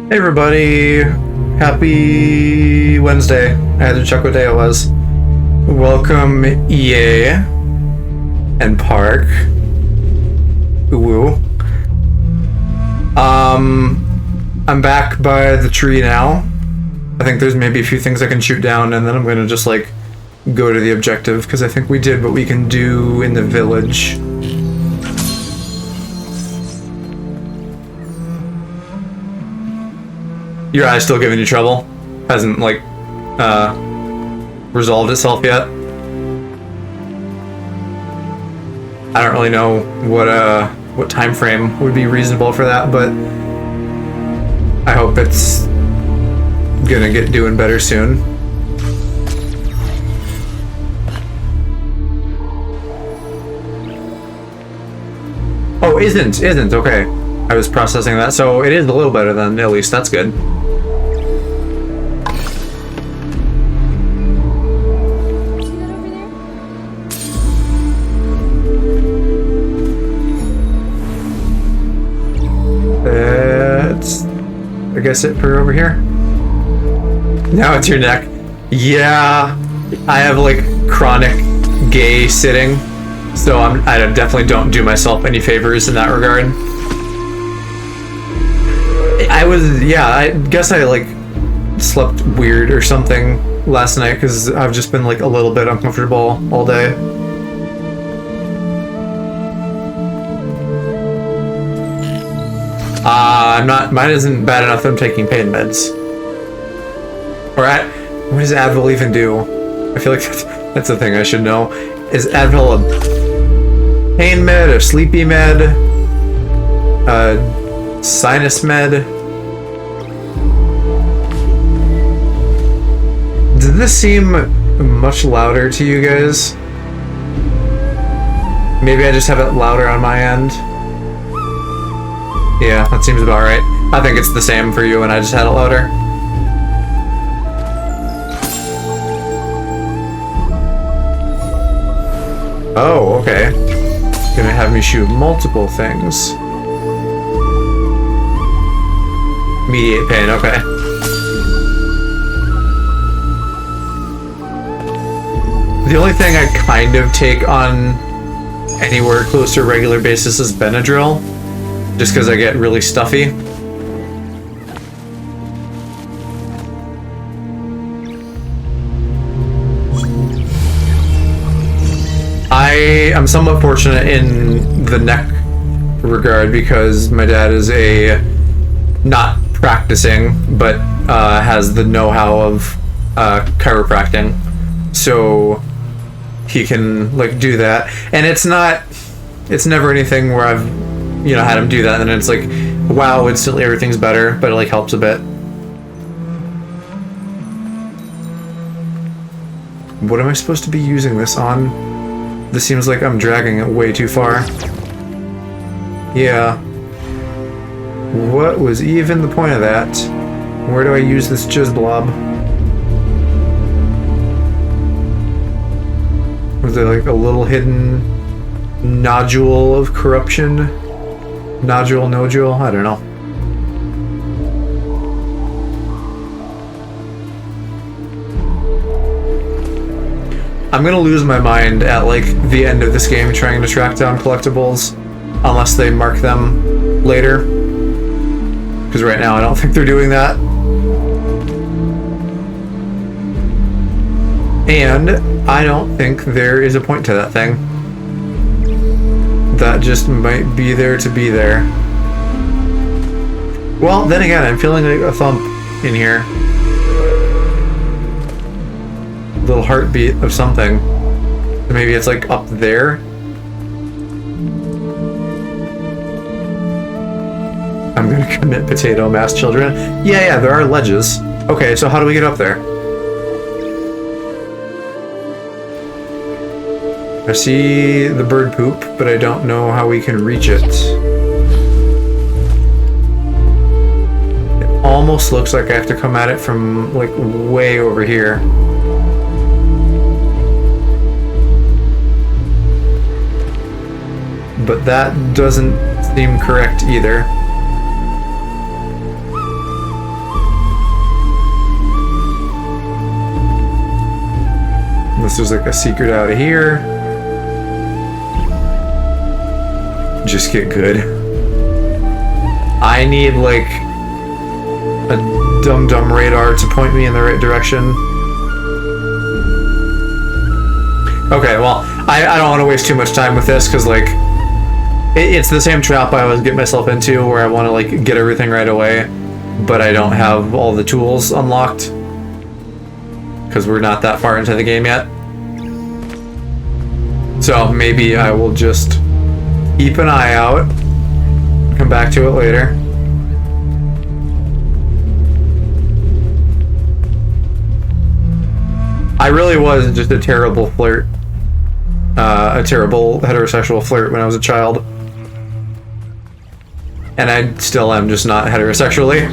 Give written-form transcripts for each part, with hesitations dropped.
Hey everybody, happy Wednesday. I had to check what day it was. Welcome EA and Park. Woo. I'm back by the tree now. I think there's maybe a few things I can shoot down and then I'm gonna just like go to the objective because I think we did what we can do in the village. Your eye's still giving you trouble? Hasn't, like, resolved itself yet? I don't really know what time frame would be reasonable for that, but I hope it's gonna get doing better soon. Oh, isn't, okay. I was processing that, so it is a little better then, at least, that's good. I guess it for over here. Now it's your neck. Yeah, I have like chronic gay sitting, so I definitely don't do myself any favors in that regard. I guess I like slept weird or something last night because I've just been like a little bit uncomfortable all day. Mine isn't bad enough that I'm taking pain meds. What does Advil even do? I feel like that's the thing I should know. Is Advil a pain med, a sleepy med, a sinus med? Did this seem much louder to you guys? Maybe I just have it louder on my end. Yeah, that seems about right. I think it's the same for you and I just had it louder. Oh, okay. Gonna have me shoot multiple things. Mediate pain, okay. The only thing I kind of take on anywhere close to a regular basis is Benadryl. Just because I get really stuffy. I am somewhat fortunate in the neck regard because my dad is not practicing, but has the know-how of chiropractic. So he can like do that. And it's never anything where I've had him do that, and then it's like, wow, instantly everything's better, but it like helps a bit. What am I supposed to be using this on? This seems like I'm dragging it way too far. Yeah. What was even the point of that? Where do I use this jizz blob? Was there like a little hidden nodule of corruption? Nodule? I don't know. I'm gonna lose my mind at like the end of this game trying to track down collectibles unless they mark them later. Because right now I don't think they're doing that. And I don't think there is a point to that thing. That just might be there to be there. Well, then again, I'm feeling like a thump in here. A little heartbeat of something. Maybe it's like up there. I'm gonna commit potato mass children. Yeah, there are ledges. Okay, so how do we get up there? I see the bird poop, but I don't know how we can reach it. It almost looks like I have to come at it from, like, way over here. But that doesn't seem correct either. Unless there's like a secret out of here. Just get good. I need like a dum-dum radar to point me in the right direction. Okay, well, I don't want to waste too much time with this because like it's the same trap I always get myself into where I want to like get everything right away, but I don't have all the tools unlocked because we're not that far into the game yet. So maybe I will just keep an eye out, come back to it later. I really was just a terrible flirt. A terrible heterosexual flirt when I was a child. And I still am, just not heterosexually.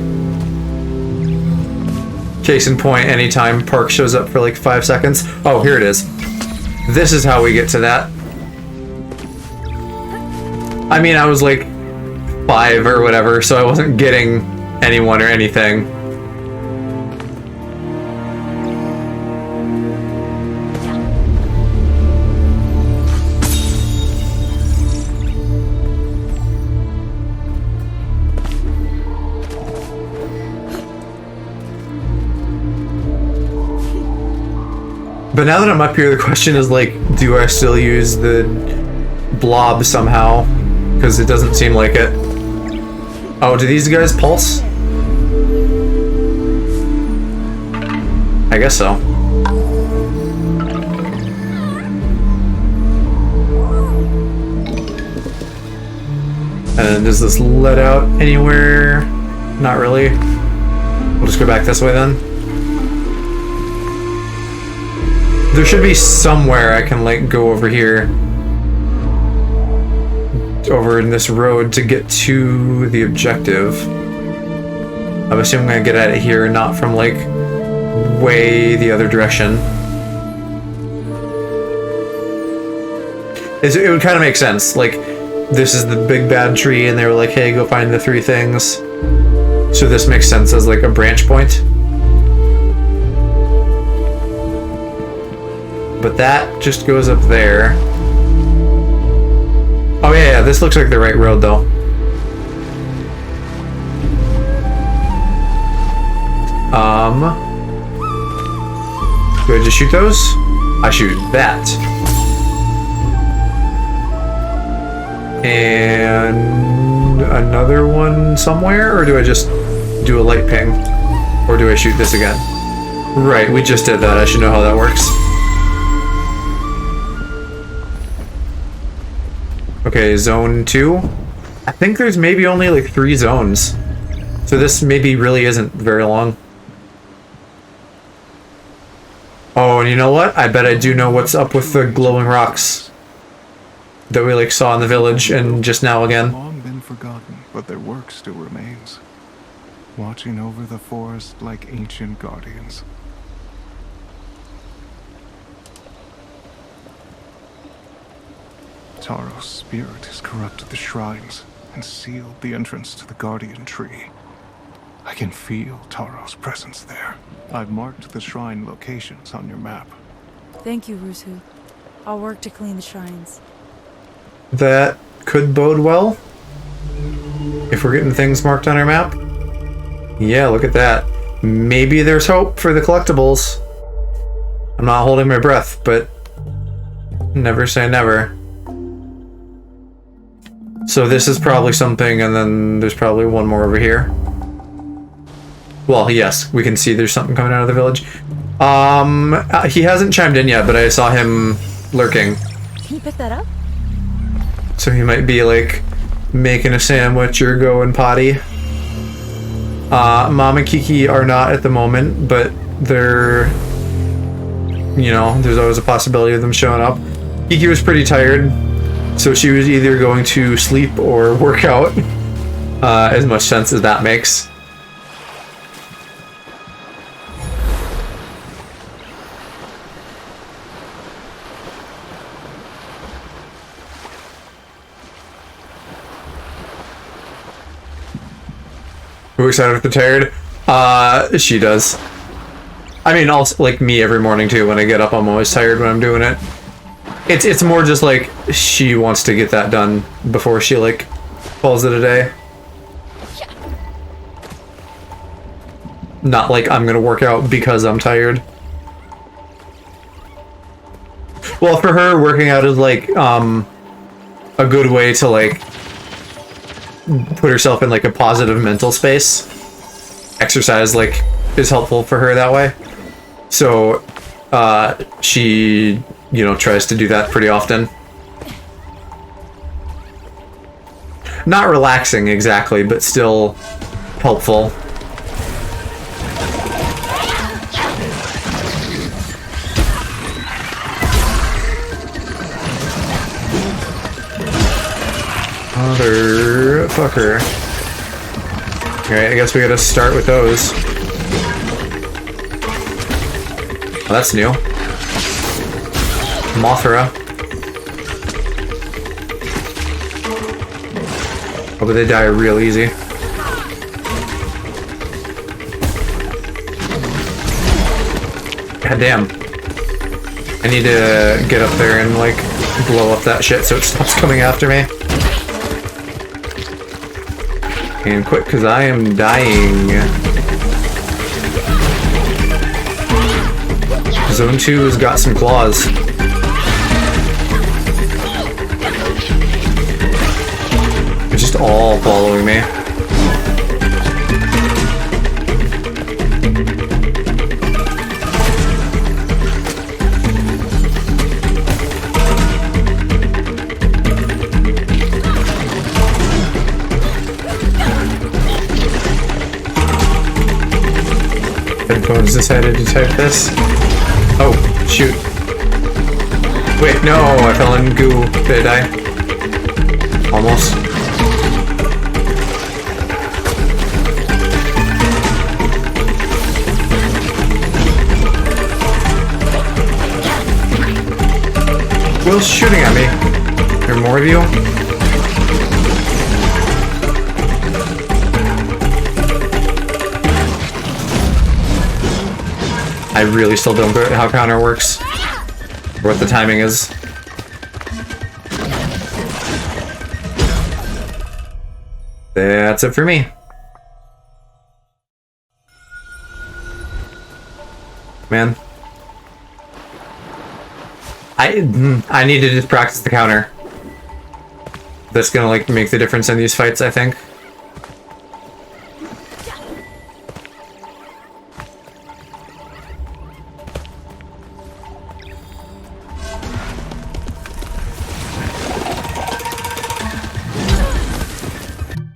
Case in point, anytime Park shows up for like 5 seconds. Oh, here it is. This is how we get to that. I mean, I was like 5 or whatever, so I wasn't getting anyone or anything. But now that I'm up here, the question is like, do I still use the blob somehow? Because it doesn't seem like it. Oh, do these guys pulse? I guess so. And does this let out anywhere? Not really. We'll just go back this way then. There should be somewhere I can like go over here. Over in this road to get to the objective. I'm assuming I'm gonna get at it here, not from like way the other direction. It would kind of make sense. Like, this is the big bad tree, and they were like, "Hey, go find the 3 things." So this makes sense as like a branch point. But that just goes up there. Oh yeah, this looks like the right road though. Do I just shoot those? I shoot that. And another one somewhere? Or do I just do a light ping? Or do I shoot this again? Right, we just did that. I should know how that works. Okay, zone 2. I think there's maybe only like 3 zones. So this maybe really isn't very long. Oh, and you know what? I bet I do know what's up with the glowing rocks that we like saw in the village and just now again. Long been forgotten, but their work still remains, watching over the forest like ancient guardians. Taro's spirit has corrupted the shrines and sealed the entrance to the guardian tree. I can feel Taro's presence there. I've marked the shrine locations on your map. Thank you, Rusu. I'll work to clean the shrines. That could bode well. If we're getting things marked on our map. Yeah, look at that. Maybe there's hope for the collectibles. I'm not holding my breath, but never say never. So this is probably something, and then there's probably one more over here. Well, yes, we can see there's something coming out of the village. He hasn't chimed in yet, but I saw him lurking. Can you pick that up? So he might be like making a sandwich or going potty. Mom and Kiki are not at the moment, but they're, you know, there's always a possibility of them showing up. Kiki was pretty tired, so she was either going to sleep or work out. As much sense as that makes. Who excited if they're tired? She does. I mean, also like me every morning too. When I get up, I'm always tired when I'm doing it. It's more just like she wants to get that done before she like calls it a day. Not like I'm gonna work out because I'm tired. Well, for her, working out is like a good way to like put herself in like a positive mental space. Exercise like is helpful for her that way. So she, you know, tries to do that pretty often. Not relaxing exactly, but still helpful. Motherfucker. Alright, I guess we gotta start with those. Oh, that's new. Mothra. Oh, but they die real easy. God damn. I need to get up there and, like, blow up that shit so it stops coming after me. And quick, because I am dying. Zone 2 has got some claws. They're just all following me. Headphones decided to type this. Oh, shoot. Wait, no, I fell in goo. Did I die? Almost. Will's shooting at me. There are more of you? I really still don't get how counter works. Or what the timing is. That's it for me. Man. I need to just practice the counter. That's gonna like make the difference in these fights, I think.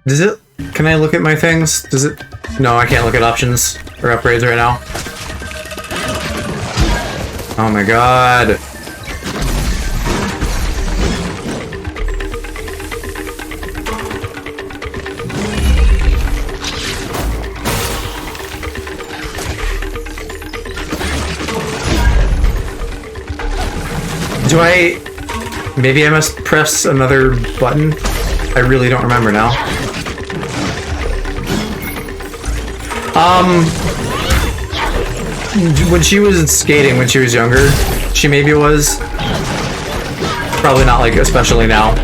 Does it... Can I look at my things? Does it... No, I can't look at options or upgrades right now. Oh my god. Do I... Maybe I must press another button? I really don't remember now. When she was skating, when she was younger, she maybe was. Probably not, like, especially now.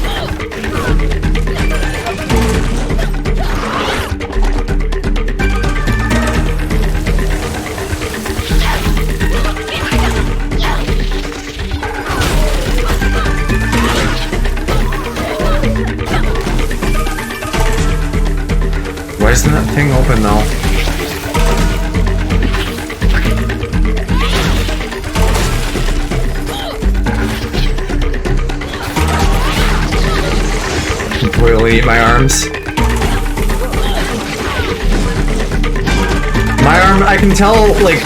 Why isn't that thing open, though? Completely eat my arms. My arm, I can tell, like,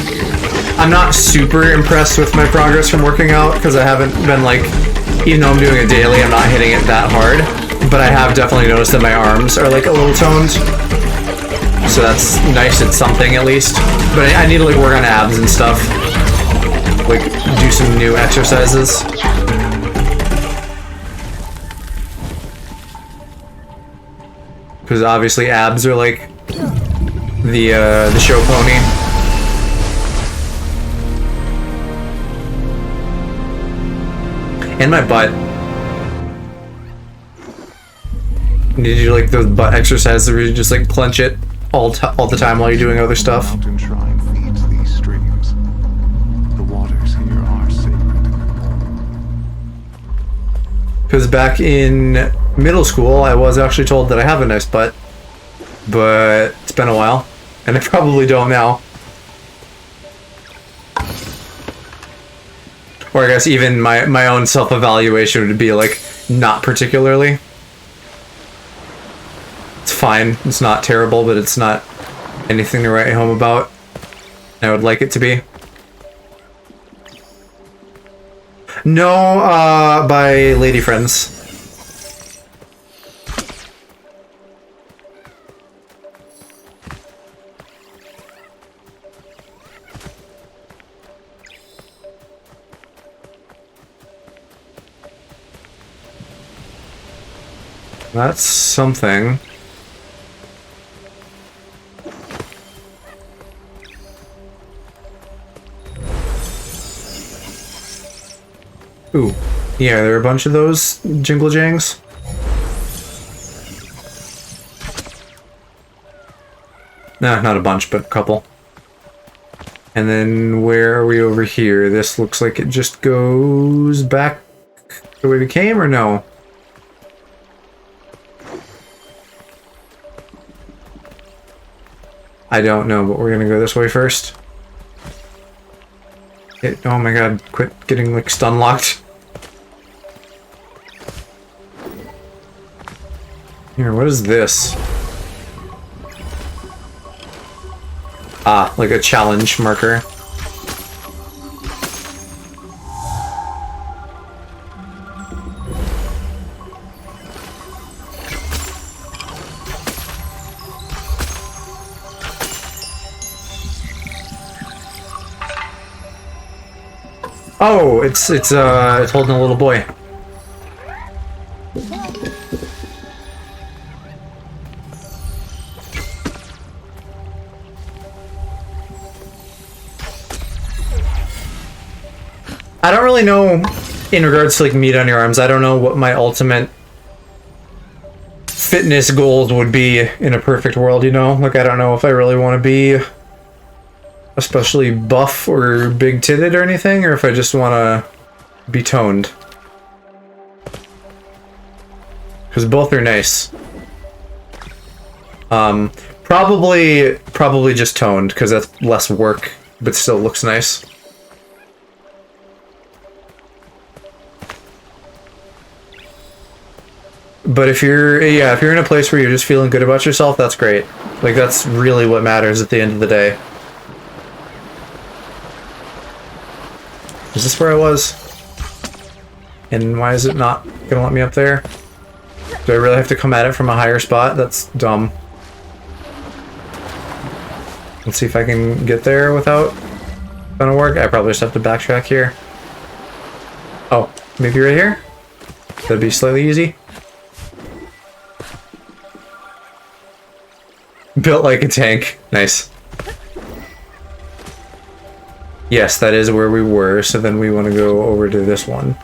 I'm not super impressed with my progress from working out, because I haven't been, like, even though I'm doing it daily, I'm not hitting it that hard. But I have definitely noticed that my arms are, like, a little toned. So that's nice, it's something at least. But I need to, like, work on abs and stuff. Like, do some new exercises. Because obviously abs are like the show pony. And my butt. Did you like those butt exercises where you just like clench it all the time while you're doing other stuff? The mountain shrine feeds these streams. The waters here are sacred. Because back in middle school, I was actually told that I have a nice butt, but it's been a while, and I probably don't now. Or I guess even my own self-evaluation would be like, not particularly. It's fine. It's not terrible, but it's not anything to write home about. I would like it to be. No, by lady friends. That's something. Ooh. Yeah, there are a bunch of those jingle jangs. Nah, not a bunch, but a couple. And then where are we over here? This looks like it just goes back the way we came, or no? I don't know, but we're gonna go this way first. Oh my god, quit getting like stun locked. Here, what is this? Ah, like a challenge marker. Oh, it's holding a little boy. I don't really know in regards to like meat on your arms. I don't know what my ultimate fitness goals would be in a perfect world, you know? Like I don't know if I really want to be especially buff or big-titted or anything, or if I just want to be toned. Because both are nice. Probably just toned, because that's less work, but still looks nice. But if you're in a place where you're just feeling good about yourself, that's great. Like, that's really what matters at the end of the day. Is this where I was? And why is it not gonna let me up there? Do I really have to come at it from a higher spot? That's dumb. Let's see if I can get there without gonna work. I probably just have to backtrack here. Oh, maybe right here? That'd be slightly easy. Built like a tank. Nice. Yes, that is where we were, so then we want to go over to this one.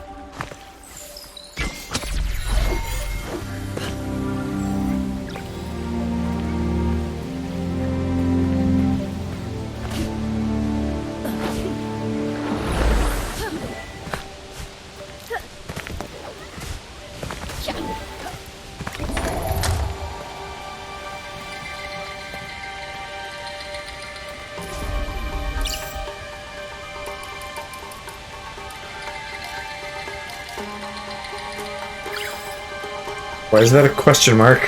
Why is that a question mark?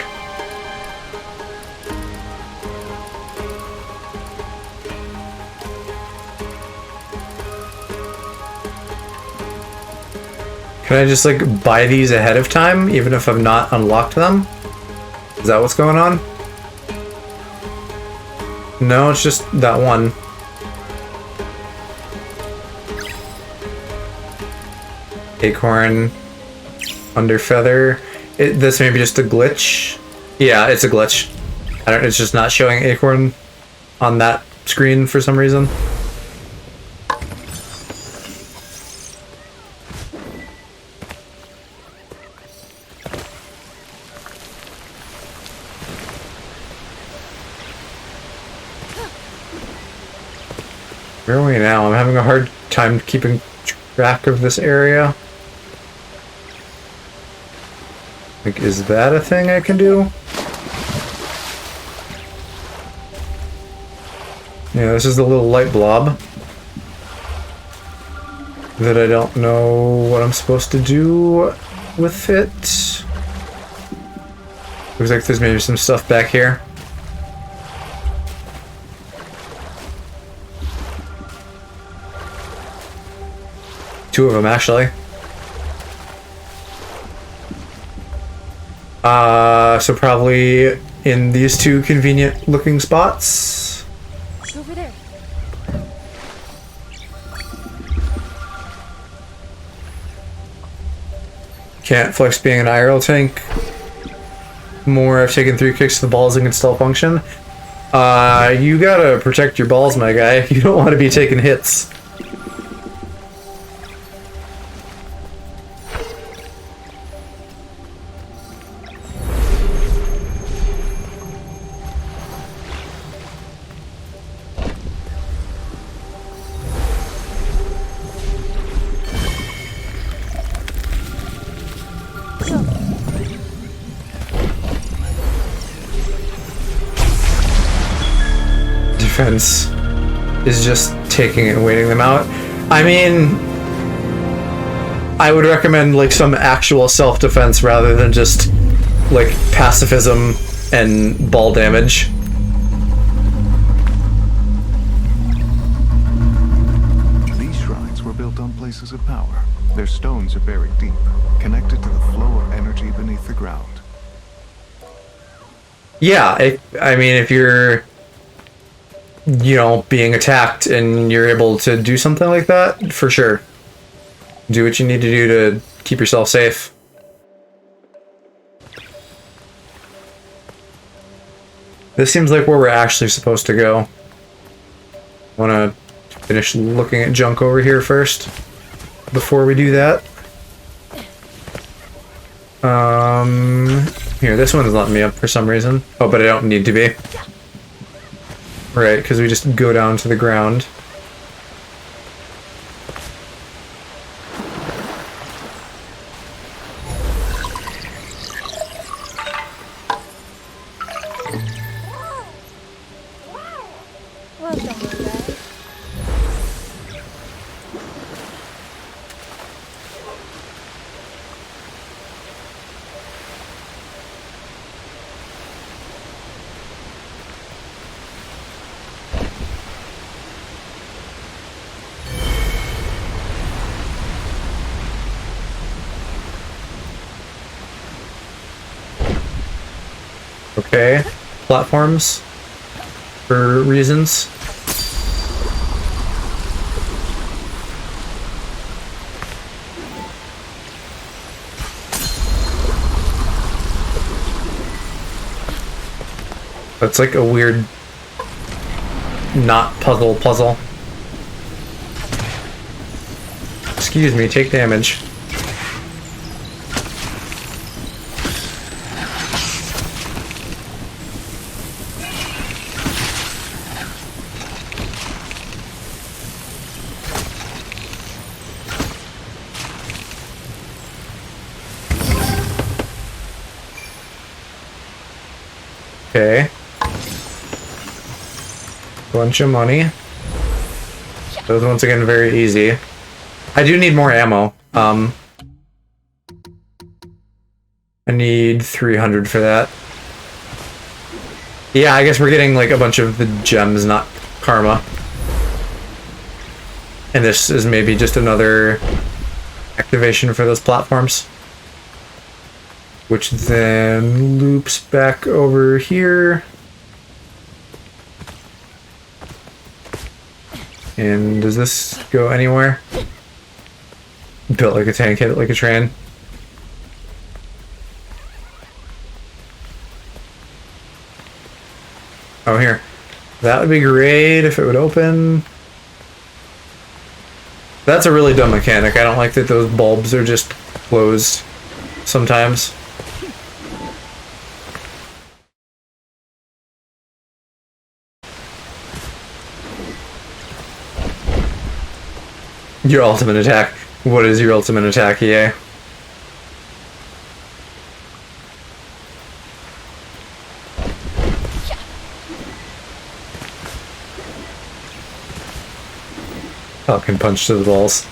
Can I just like buy these ahead of time, even if I've not unlocked them? Is that what's going on? No, it's just that one. Acorn, under feather. This may be just a glitch. Yeah, it's a glitch. It's just not showing acorn on that screen for some reason. Where are we now? I'm having a hard time keeping track of this area. Like, is that a thing I can do? Yeah, this is the little light blob that I don't know what I'm supposed to do with it. Looks like there's maybe some stuff back here. Two of them, actually. So probably in these two convenient looking spots. Over there. Can't flex being an IRL tank. More, I've taken 3 kicks to the balls and can still function. You gotta protect your balls, my guy. You don't want to be taking hits. Defense is just taking it and waiting them out. I mean, I would recommend like some actual self-defense rather than just like pacifism and ball damage. These shrines were built on places of power. Their stones are buried deep, connected to the flow of energy beneath the ground. Yeah, I mean, if you're, you know, being attacked and you're able to do something like that, for sure. Do what you need to do to keep yourself safe. This seems like where we're actually supposed to go. Wanna finish looking at junk over here first before we do that. Here, this one's letting me up for some reason. Oh, but I don't need to be. Right, because we just go down to the ground. Well done, little guy. Okay, platforms for reasons. That's like a weird not puzzle. Excuse me, take damage. Okay. Bunch of money. Those once again very easy. I do need more ammo. I need 300 for that. Yeah, I guess we're getting like a bunch of the gems, not karma. And this is maybe just another activation for those platforms. Which then loops back over here. And does this go anywhere? Built like a tank, hit it like a train. Oh, here. That would be great if it would open. That's a really dumb mechanic. I don't like that those bulbs are just closed sometimes. Your ultimate attack. What is your ultimate attack, EA? Falcon punch to the balls.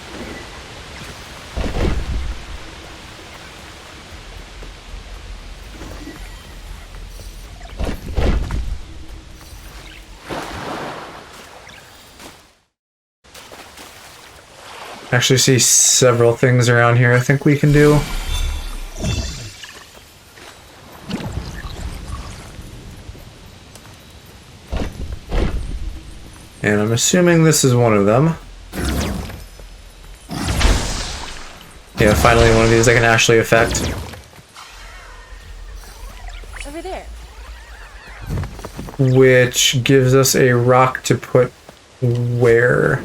Actually see several things around here I think we can do. And I'm assuming this is one of them. Yeah, finally one of these I can actually affect. Over there. Which gives us a rock to put where?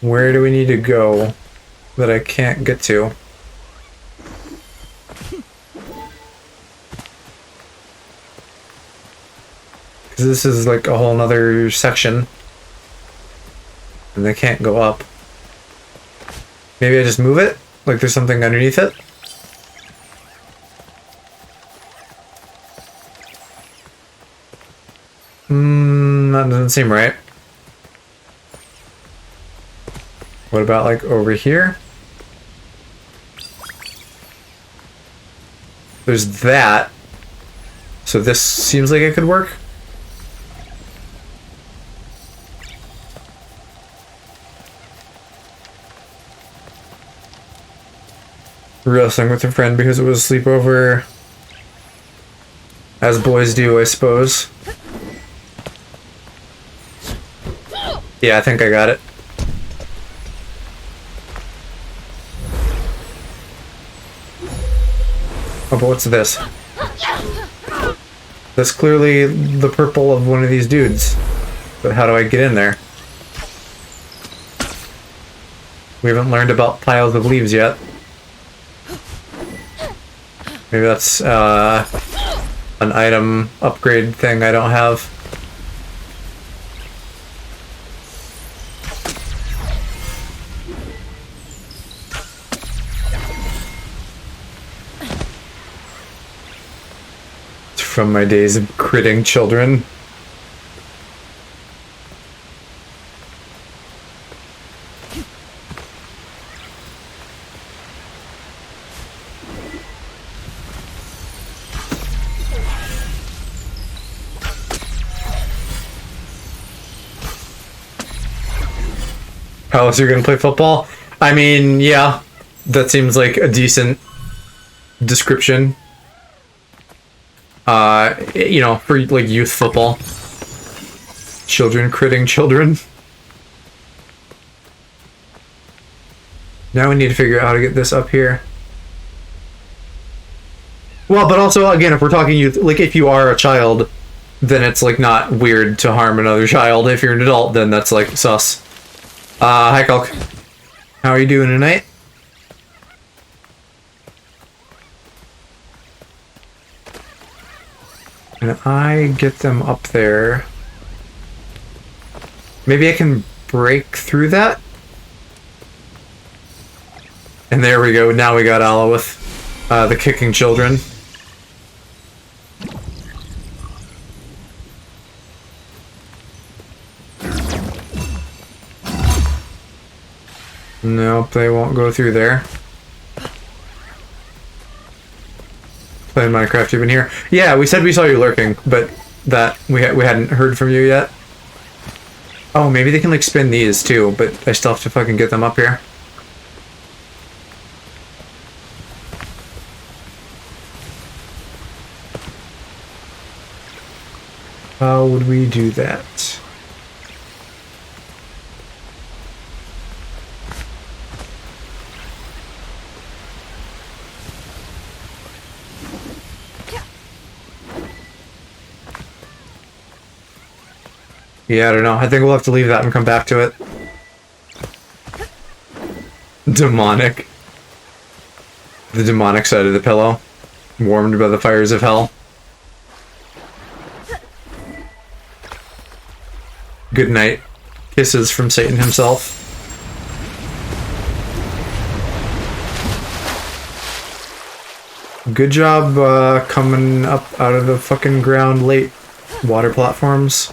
Where do we need to go that I can't get to? Because this is like a whole nother section. And they can't go up. Maybe I just move it? Like there's something underneath it? That doesn't seem right. What about like over here? There's that. So this seems like it could work. Wrestling with a friend because it was a sleepover. As boys do, I suppose. Yeah, I think I got it. Oh, but what's this? That's clearly the purple of one of these dudes. But how do I get in there? We haven't learned about piles of leaves yet. Maybe that's an item upgrade thing I don't have. From my days of critting children. How else are you gonna play football? I mean, yeah, that seems like a decent description. You know, for like youth football. Children critting children. Now we need to figure out how to get this up here. Well, but also, again, if we're talking youth, like if you are a child, then it's like not weird to harm another child. If you're an adult, then that's like sus. Hi Calc. How are you doing tonight? Can I get them up there? Maybe I can break through that? And there we go, now we got Ala with the kicking children. Nope, they won't go through there. Playing Minecraft, you've been here? Yeah, we said we saw you lurking, but that we hadn't heard from you yet. Oh, maybe they can like spin these too, but I still have to fucking get them up here. How would we do that? Yeah, I don't know. I think we'll have to leave that and come back to it. Demonic. The demonic side of the pillow. Warmed by the fires of hell. Good night. Kisses from Satan himself. Good job coming up out of the fucking ground late, water platforms.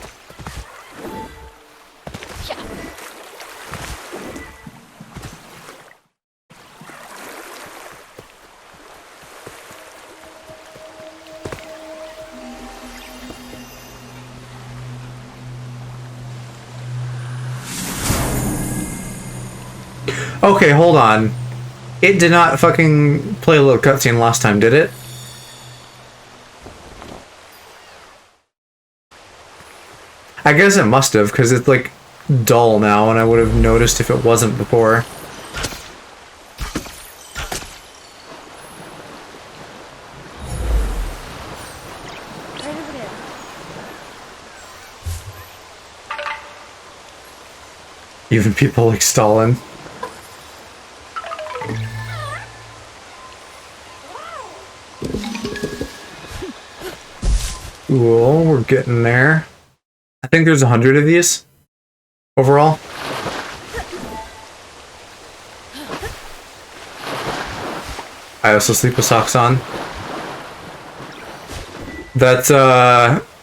Okay, hold on. It did not fucking play a little cutscene last time, did it? I guess it must have, because it's like dull now, and I would have noticed if it wasn't before. Right over there. Even people like Stalin. Cool, we're getting there. I think there's 100 of these overall. I also sleep with socks on. That's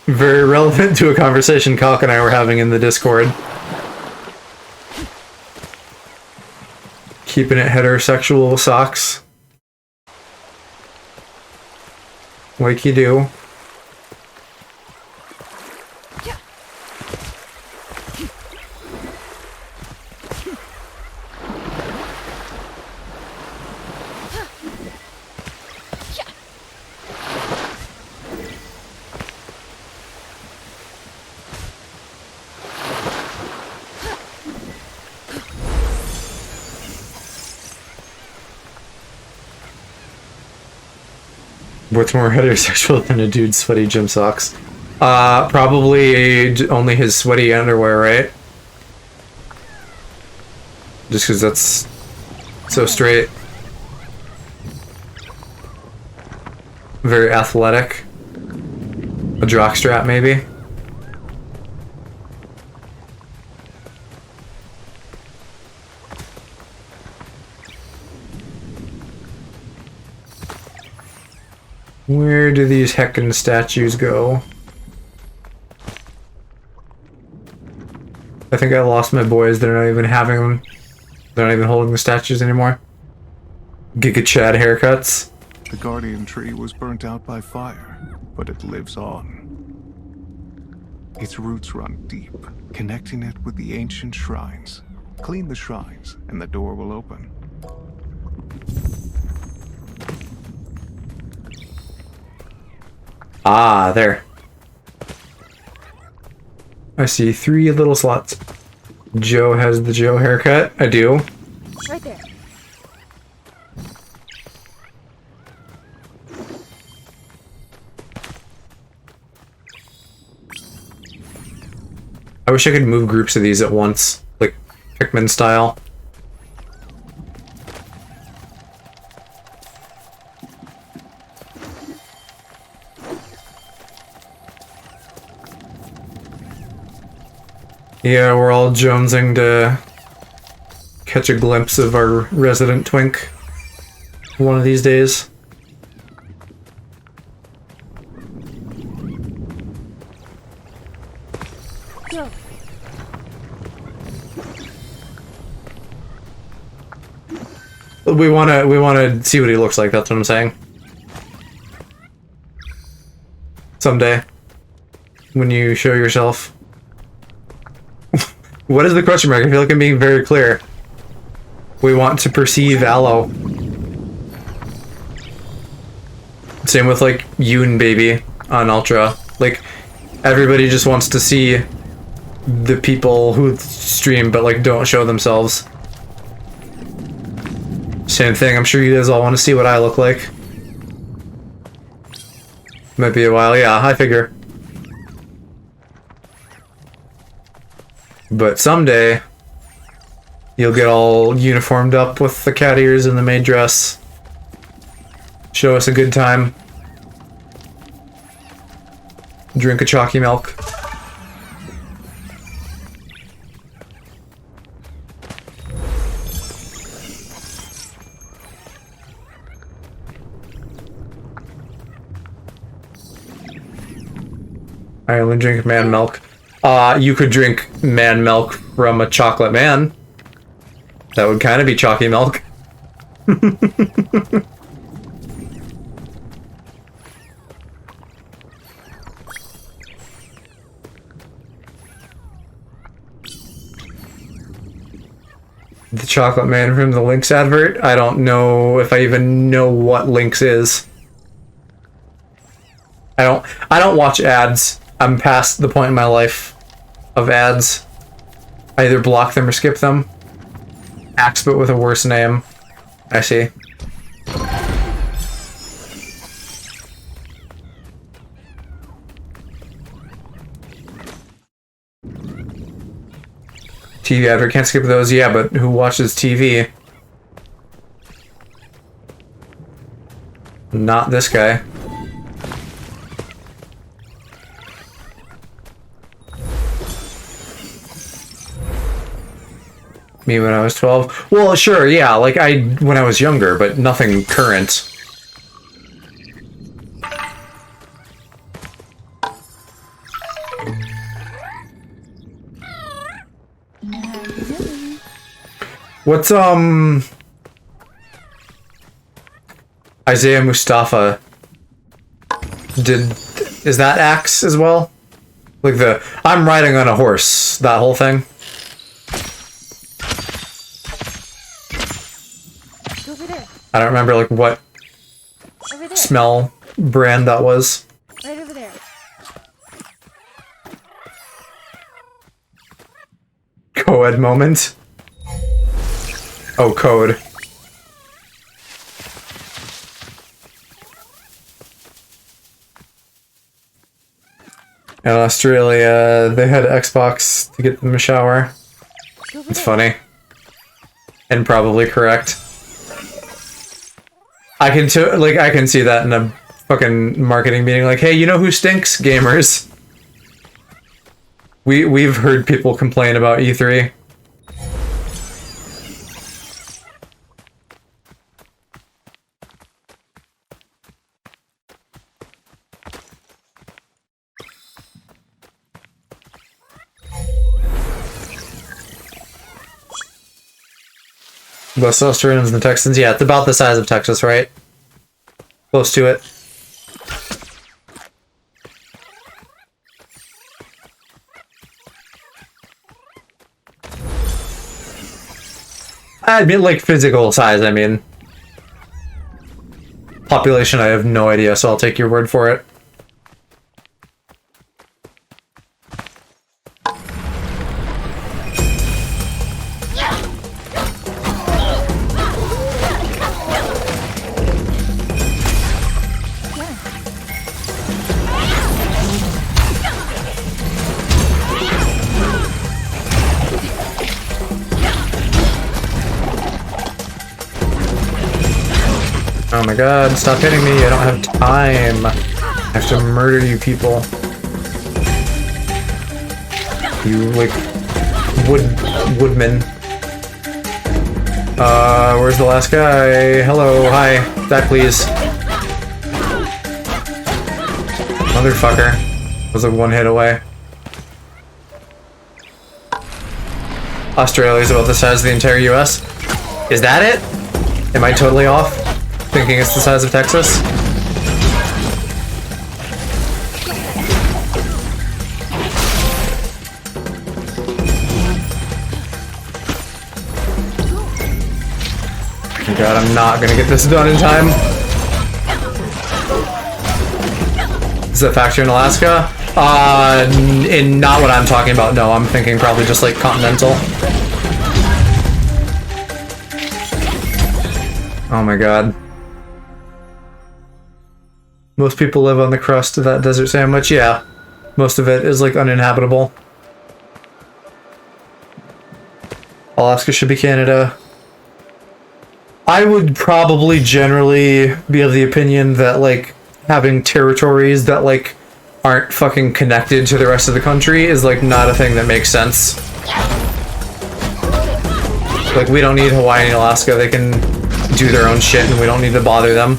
very relevant to a conversation Kalk and I were having in the Discord. Keeping it heterosexual socks. Like you do. What's more heterosexual than a dude's sweaty gym socks? Probably only his sweaty underwear, right? Just because that's so straight. Very athletic. A jockstrap, maybe? Where do these heckin' statues go? I think I lost my boys. They're not even having them. They're not even holding the statues anymore. Giga Chad haircuts. The guardian tree was burnt out by fire, but it lives on. Its roots run deep, connecting it with the ancient shrines. Clean the shrines, and the door will open. Ah, there. I see 3 little slots. Joe has the Joe haircut. I do. Right there. I wish I could move groups of these at once, like Pikmin style. Yeah, we're all jonesing to catch a glimpse of our resident twink one of these days. Go. We wanna see what he looks like, that's what I'm saying. Someday. When you show yourself. What is the question mark? I feel like I'm being very clear. We want to perceive Aloe. Same with like Yoon Baby on Ultra. Like everybody just wants to see the people who stream but like don't show themselves. Same thing, I'm sure you guys all want to see what I look like. Might be a while, yeah, I figure. But someday, you'll get all uniformed up with the cat ears and the maid dress. Show us a good time. Drink a chalky milk. I only drink man milk. You could drink man milk from a chocolate man. That would kind of be chalky milk. The chocolate man from the Lynx advert? I don't know if I even know what Lynx is. I don't watch ads. I'm past the point in my life of ads. I either block them or skip them. Axe, but with a worse name. I see. TV advert, can't skip those. Yeah, but who watches TV? Not this guy. Me when I was 12? Well, sure, yeah, like when I was younger, but nothing current. What's, Isaiah Mustafa is that Axe as well? Like I'm riding on a horse, that whole thing? Over there. I don't remember, like, what Over there. smell brand that was. Right over there. Co-ed moment. Oh, code. In Australia, they had Xbox to get them a shower. It's funny. And probably correct. I can see that in a fucking marketing meeting, like, hey, you know who stinks? Gamers. We've heard people complain about E3. West Australians and the Texans, yeah, it's about the size of Texas, right? Close to it. I mean, like, physical size, I mean. Population, I have no idea, so I'll take your word for it. Oh my god, stop hitting me, I don't have time. I have to murder you people. You, like, woodman. Where's the last guy? Hello, hi. Back, please. Motherfucker. Was like one hit away. Australia's about the size of the entire US. Is that it? Am I totally off? Thinking it's the size of Texas? Oh god, I'm not gonna get this done in time. Is that factory in Alaska? Not what I'm talking about, no. I'm thinking probably just like continental. Oh my god. Most people live on the crust of that desert sandwich, yeah. Most of it is like uninhabitable. Alaska should be Canada. I would probably generally be of the opinion that like having territories that like aren't fucking connected to the rest of the country is like not a thing that makes sense. Like we don't need Hawaii and Alaska, they can do their own shit and we don't need to bother them.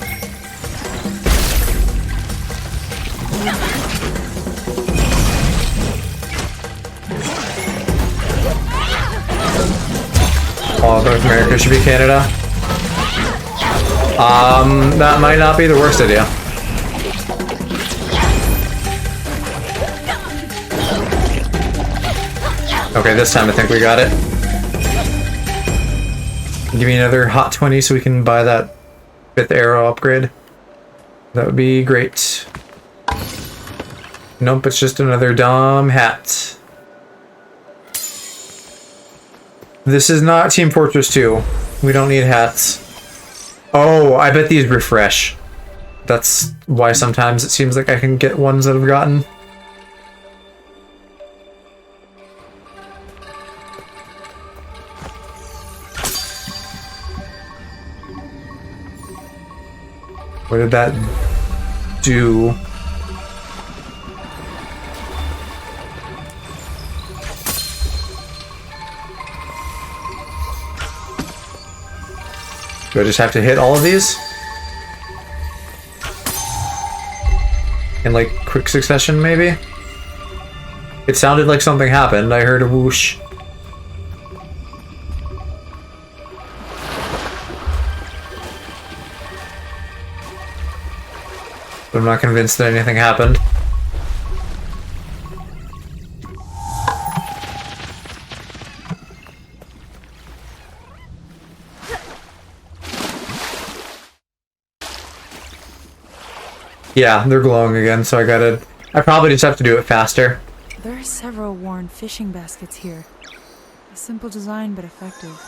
All of North America should be Canada. That might not be the worst idea. Okay, this time I think we got it. Give me another hot 20 so we can buy that 5th arrow upgrade. That would be great. Nope, it's just another dumb hat. This is not Team Fortress 2. We don't need hats. Oh, I bet these refresh. That's why sometimes it seems like I can get ones that I've gotten. What did that do? Do I just have to hit all of these? In like quick succession, maybe? It sounded like something happened. I heard a whoosh. But I'm not convinced that anything happened. Yeah, they're glowing again, so I probably just have to do it faster. There are several worn fishing baskets here. A simple design, but effective.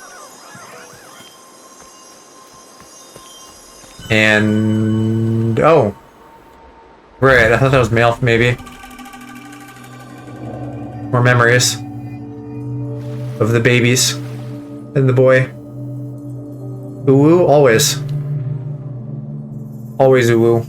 And... oh. Right, I thought that was mail, maybe. More memories. Of the babies. And the boy. Uwu, always. Always uwu.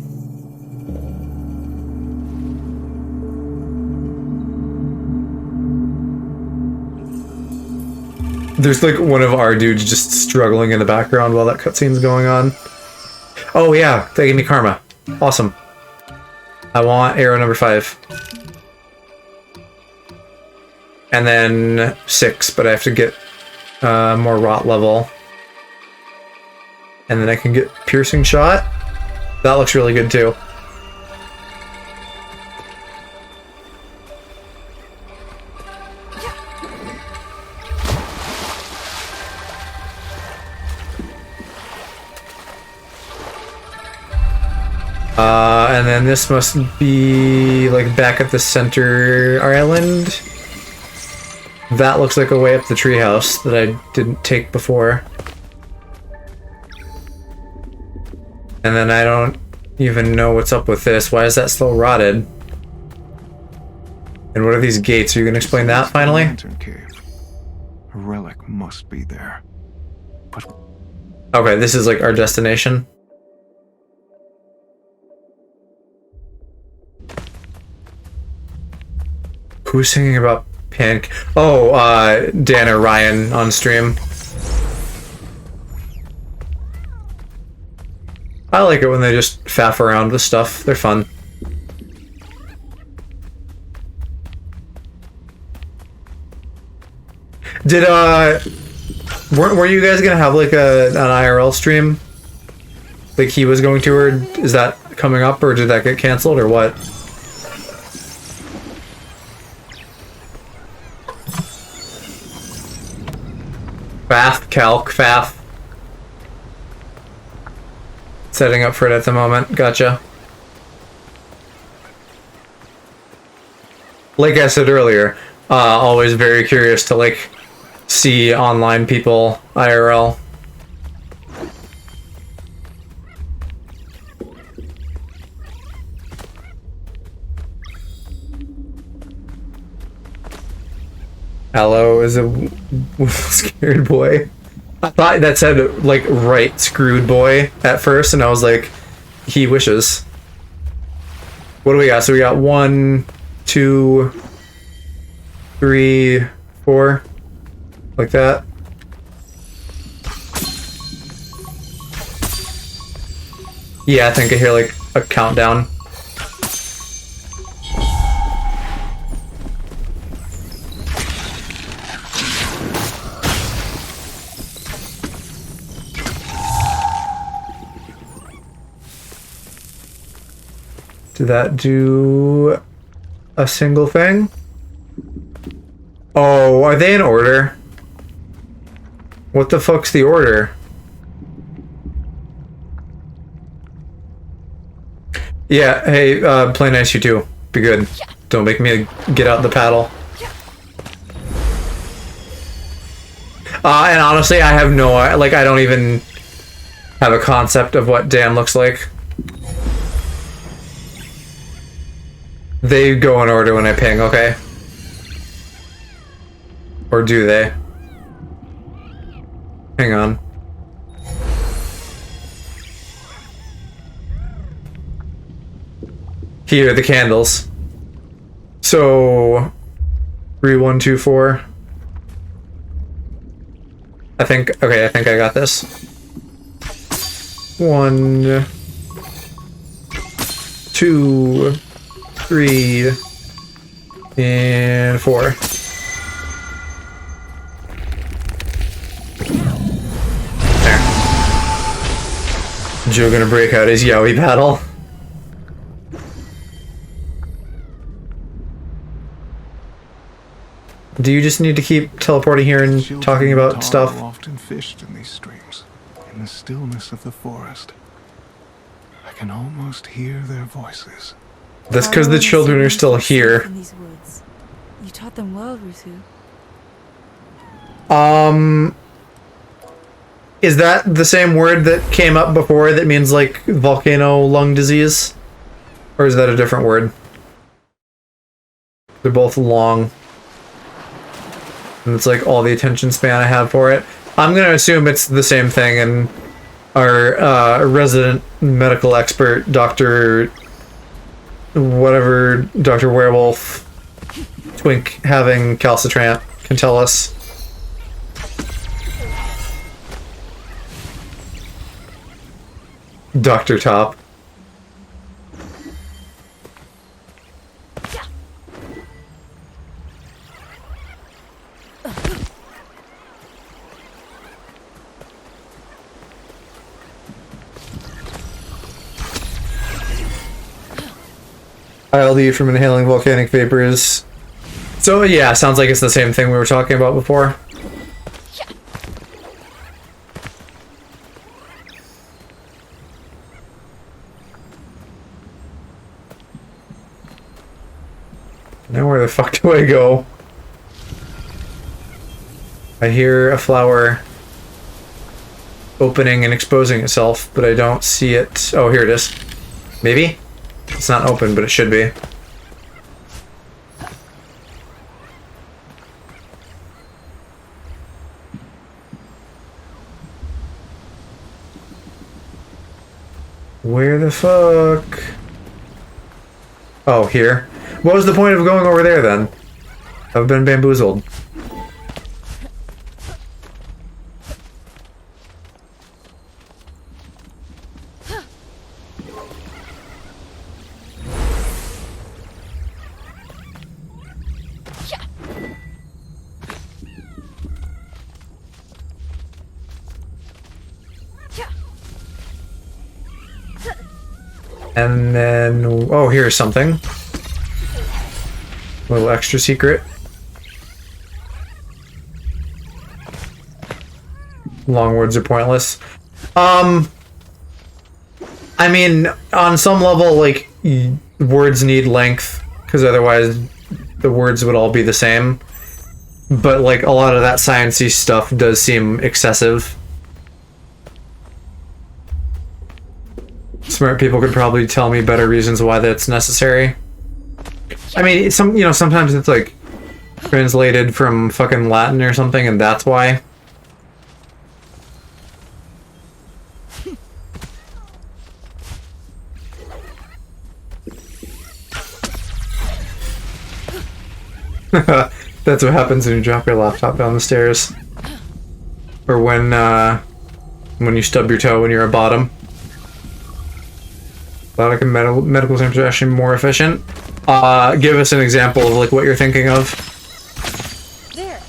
There's like one of our dudes just struggling in the background while that cutscene's going on. Oh yeah, they gave me karma. Awesome. I want arrow number 5. And then 6, but I have to get more rot level. And then I can get piercing shot. That looks really good too. And then this must be like back at the center island. That looks like a way up the treehouse that I didn't take before. And then I don't even know what's up with this. Why is that still rotted? And what are these gates? Are you gonna explain that finally? Lantern cave. A relic must be there. But Okay, this is like our destination. Who's singing about Panic? Oh, Dan or Ryan on stream. I like it when they just faff around with stuff. They're fun. Did, were you guys gonna have like an IRL stream? Like he was going to, or is that coming up, or did that get canceled, or what? Faff, calc, faff. Setting up for it at the moment. Gotcha. Like I said earlier, always very curious to like see online people IRL. Hello is a scared boy. I thought that said like right screwed boy at first, and I was like, he wishes. What do we got? So we got 1, 2, 3, 4, like that. Yeah, I think I hear like a countdown. Did that do a single thing? Oh, are they in order? What the fuck's the order? Yeah, hey, play nice you too. Be good. Don't make me get out the paddle. And honestly, I have no, like, I don't even have a concept of what Dan looks like. They go in order when I ping, okay? Or do they? Hang on. Here, the candles. So 3, 1, 2, 4. I think I got this. 1, 2, 3, and 4. There. Joe gonna break out his Yowie paddle. Do you just need to keep teleporting here and talking about stuff? Often fished in these streams, in the stillness of the forest. I can almost hear their voices. That's because the children are still here. In these woods. You taught them well, Ruthu. Is that the same word that came up before that means like volcano lung disease? Or is that a different word? They're both long. And it's like all the attention span I have for it. I'm gonna assume it's the same thing, and our resident medical expert, Dr. whatever, Dr. Werewolf, Twink having calcitrant, can tell us. Dr. Top. ILD from inhaling volcanic vapors. So yeah, sounds like it's the same thing we were talking about before. Now where the fuck do I go? I hear a flower opening and exposing itself, but I don't see it. Oh, here it is. Maybe? It's not open, but it should be. Where the fuck? Oh, here. What was the point of going over there then? I've been bamboozled. And then, oh, here's something. A little extra secret. Long words are pointless. I mean, on some level, like, words need length, because otherwise the words would all be the same. But, like, a lot of that sciencey stuff does seem excessive. Smart people could probably tell me better reasons why that's necessary. I mean, sometimes it's like translated from fucking Latin or something, and that's why. That's what happens when you drop your laptop down the stairs. Or when you stub your toe when you're a bottom. Like medical terms are actually more efficient. Give us an example of like what you're thinking of. There.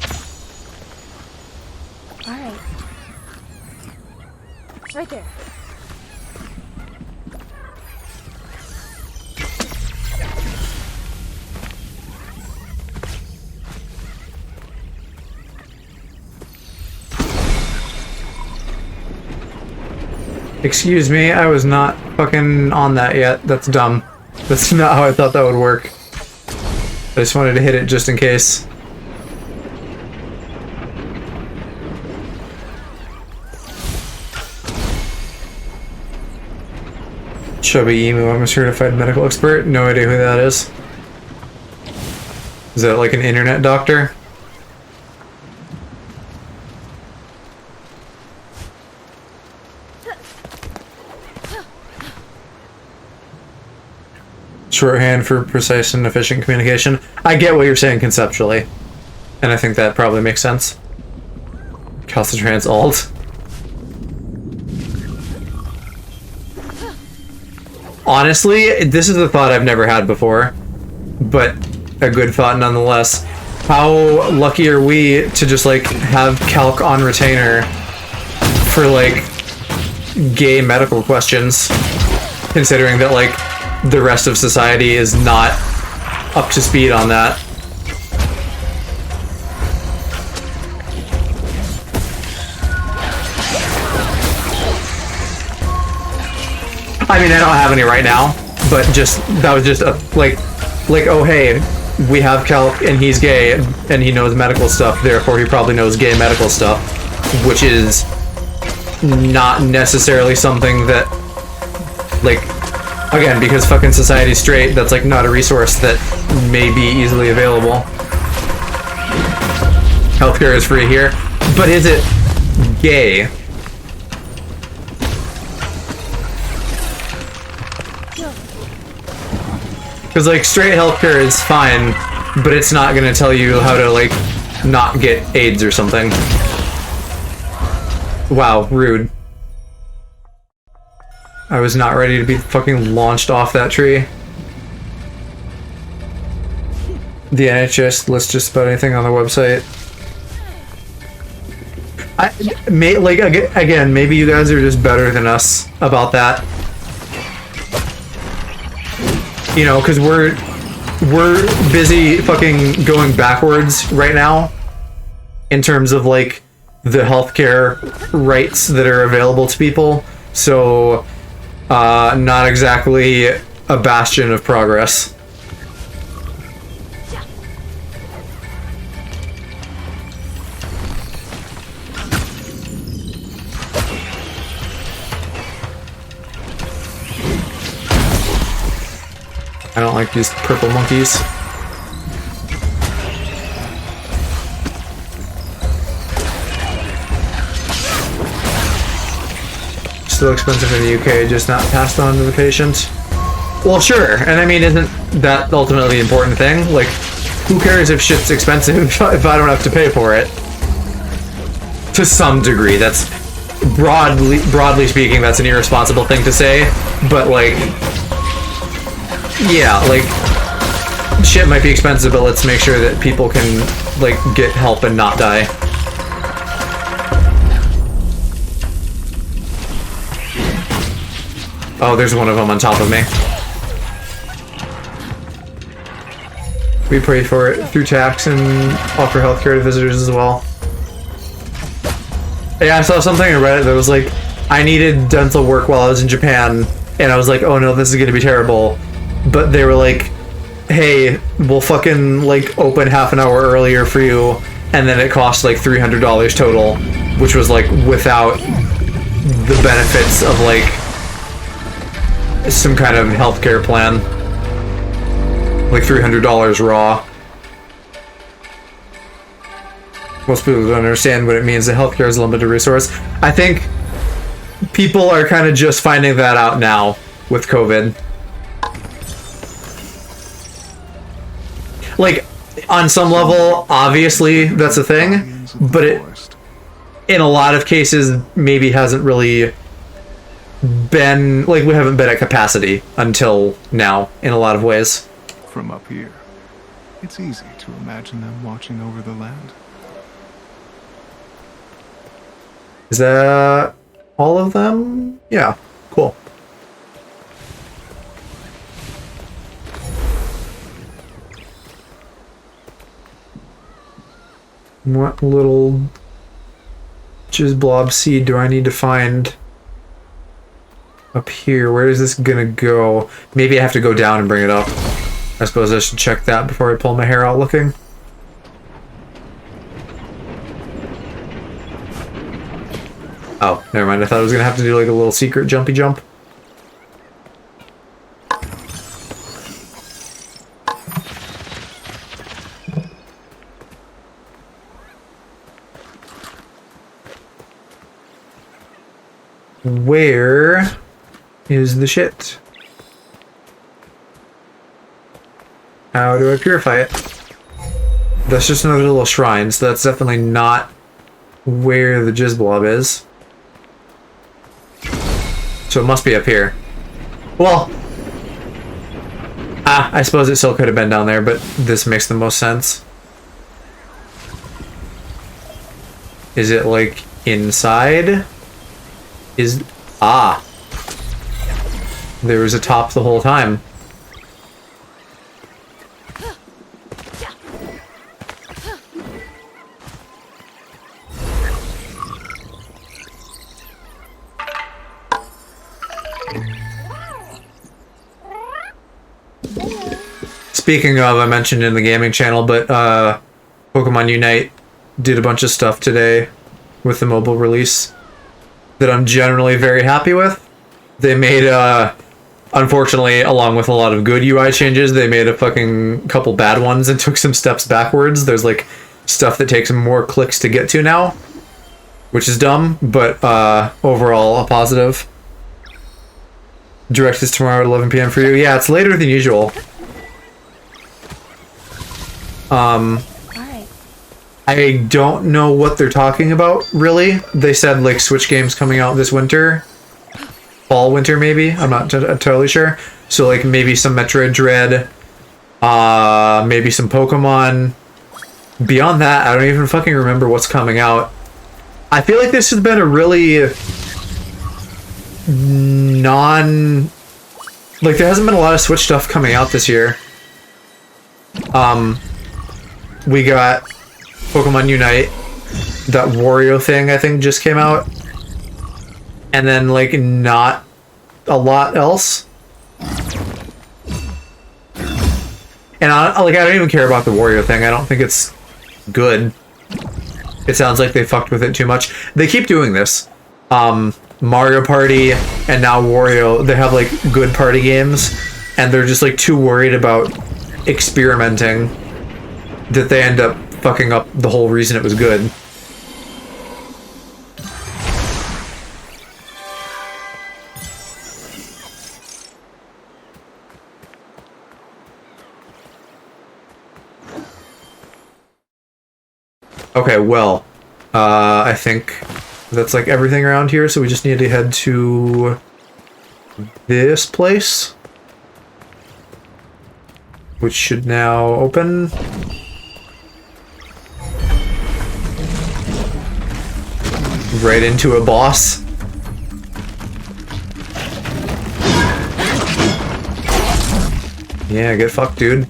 All right. Right there. Excuse me, I was not fucking on that yet. That's dumb. That's not how I thought that would work. I just wanted to hit it just in case. Chubby Emu, I'm a certified medical expert. No idea who that is. Is that like an internet doctor? Shorthand for precise and efficient communication. I get what you're saying conceptually. And I think that probably makes sense. Calcitrans alt. Honestly, this is a thought I've never had before, but a good thought nonetheless. How lucky are we to just like have calc on retainer for like gay medical questions, considering that like the rest of society is not up to speed on that. I mean, I don't have any right now, but just that was just a like oh hey, we have calc and he's gay and he knows medical stuff, therefore he probably knows gay medical stuff, which is not necessarily something that like, again, because fucking society's straight, that's like not a resource that may be easily available. Healthcare is free here, but is it gay? Because, like, straight healthcare is fine, but it's not gonna tell you how to, like, not get AIDS or something. Wow, rude. I was not ready to be fucking launched off that tree. The NHS lists just about anything on the website. Again, maybe you guys are just better than us about that. You know, because we're busy fucking going backwards right now in terms of like the healthcare rights that are available to people. So, not exactly a bastion of progress. I don't like these purple monkeys. Still expensive in the UK, just not passed on to the patient. Well, sure, and I mean, isn't that ultimately the important thing? Like, who cares if shit's expensive if I don't have to pay for it? To some degree, that's broadly speaking, that's an irresponsible thing to say, but like, yeah, like, shit might be expensive, but let's make sure that people can, like, get help and not die. Oh, there's one of them on top of me. We pay for it through tax and offer healthcare to visitors as well. Yeah, I saw something on Reddit that was like, I needed dental work while I was in Japan, and I was like, oh no, this is gonna be terrible. But they were like, hey, we'll fucking, like, open half an hour earlier for you, and then it cost, like, $300 total, which was, like, without the benefits of, like, some kind of healthcare plan. Like, $300 raw. Most people don't understand what it means that healthcare is a limited resource. I think people are kind of just finding that out now with COVID. Like, on some level, obviously, that's a thing, but it, in a lot of cases, maybe hasn't really been, like, we haven't been at capacity until now, in a lot of ways. From up here, it's easy to imagine them watching over the land. Is that all of them? Yeah, cool. What little jizz blob seed do I need to find up here. Where is this gonna go? Maybe I have to go down and bring it up. I suppose I should check that before I pull my hair out looking. Oh, never mind. I thought I was gonna have to do like a little secret jumpy jump. Where is the shit? How do I purify it? That's just another little shrine, so that's definitely not where the jizz blob is. So it must be up here. Well, I suppose it still could have been down there, but this makes the most sense. Is it like inside? There was a top the whole time. Speaking of, I mentioned in the gaming channel, but Pokemon Unite did a bunch of stuff today with the mobile release that I'm generally very happy with. They made, unfortunately, along with a lot of good UI changes, they made a fucking couple bad ones and took some steps backwards. There's like stuff that takes more clicks to get to now, which is dumb, but overall a positive. Direct is tomorrow at 11 p.m. for you. Yeah, it's later than usual. Alright. I don't know what they're talking about, really. They said, like, Switch games coming out this winter. Fall, winter, maybe? I'm not totally sure. So, like, maybe some Metroid Dread. Maybe some Pokemon. Beyond that, I don't even fucking remember what's coming out. I feel like this has been a really... Like, there hasn't been a lot of Switch stuff coming out this year. We got Pokemon Unite. That Wario thing, I think, just came out. And then, like, not a lot else. And I don't even care about the Wario thing. I don't think it's good. It sounds like they fucked with it too much. They keep doing this. Mario Party and now Wario, they have, like, good party games. And they're just, like, too worried about experimenting that they end up fucking up the whole reason it was good. Okay, well, I think that's like everything around here, so we just need to head to this place, which should now open. Right into a boss. Yeah, get fucked, dude.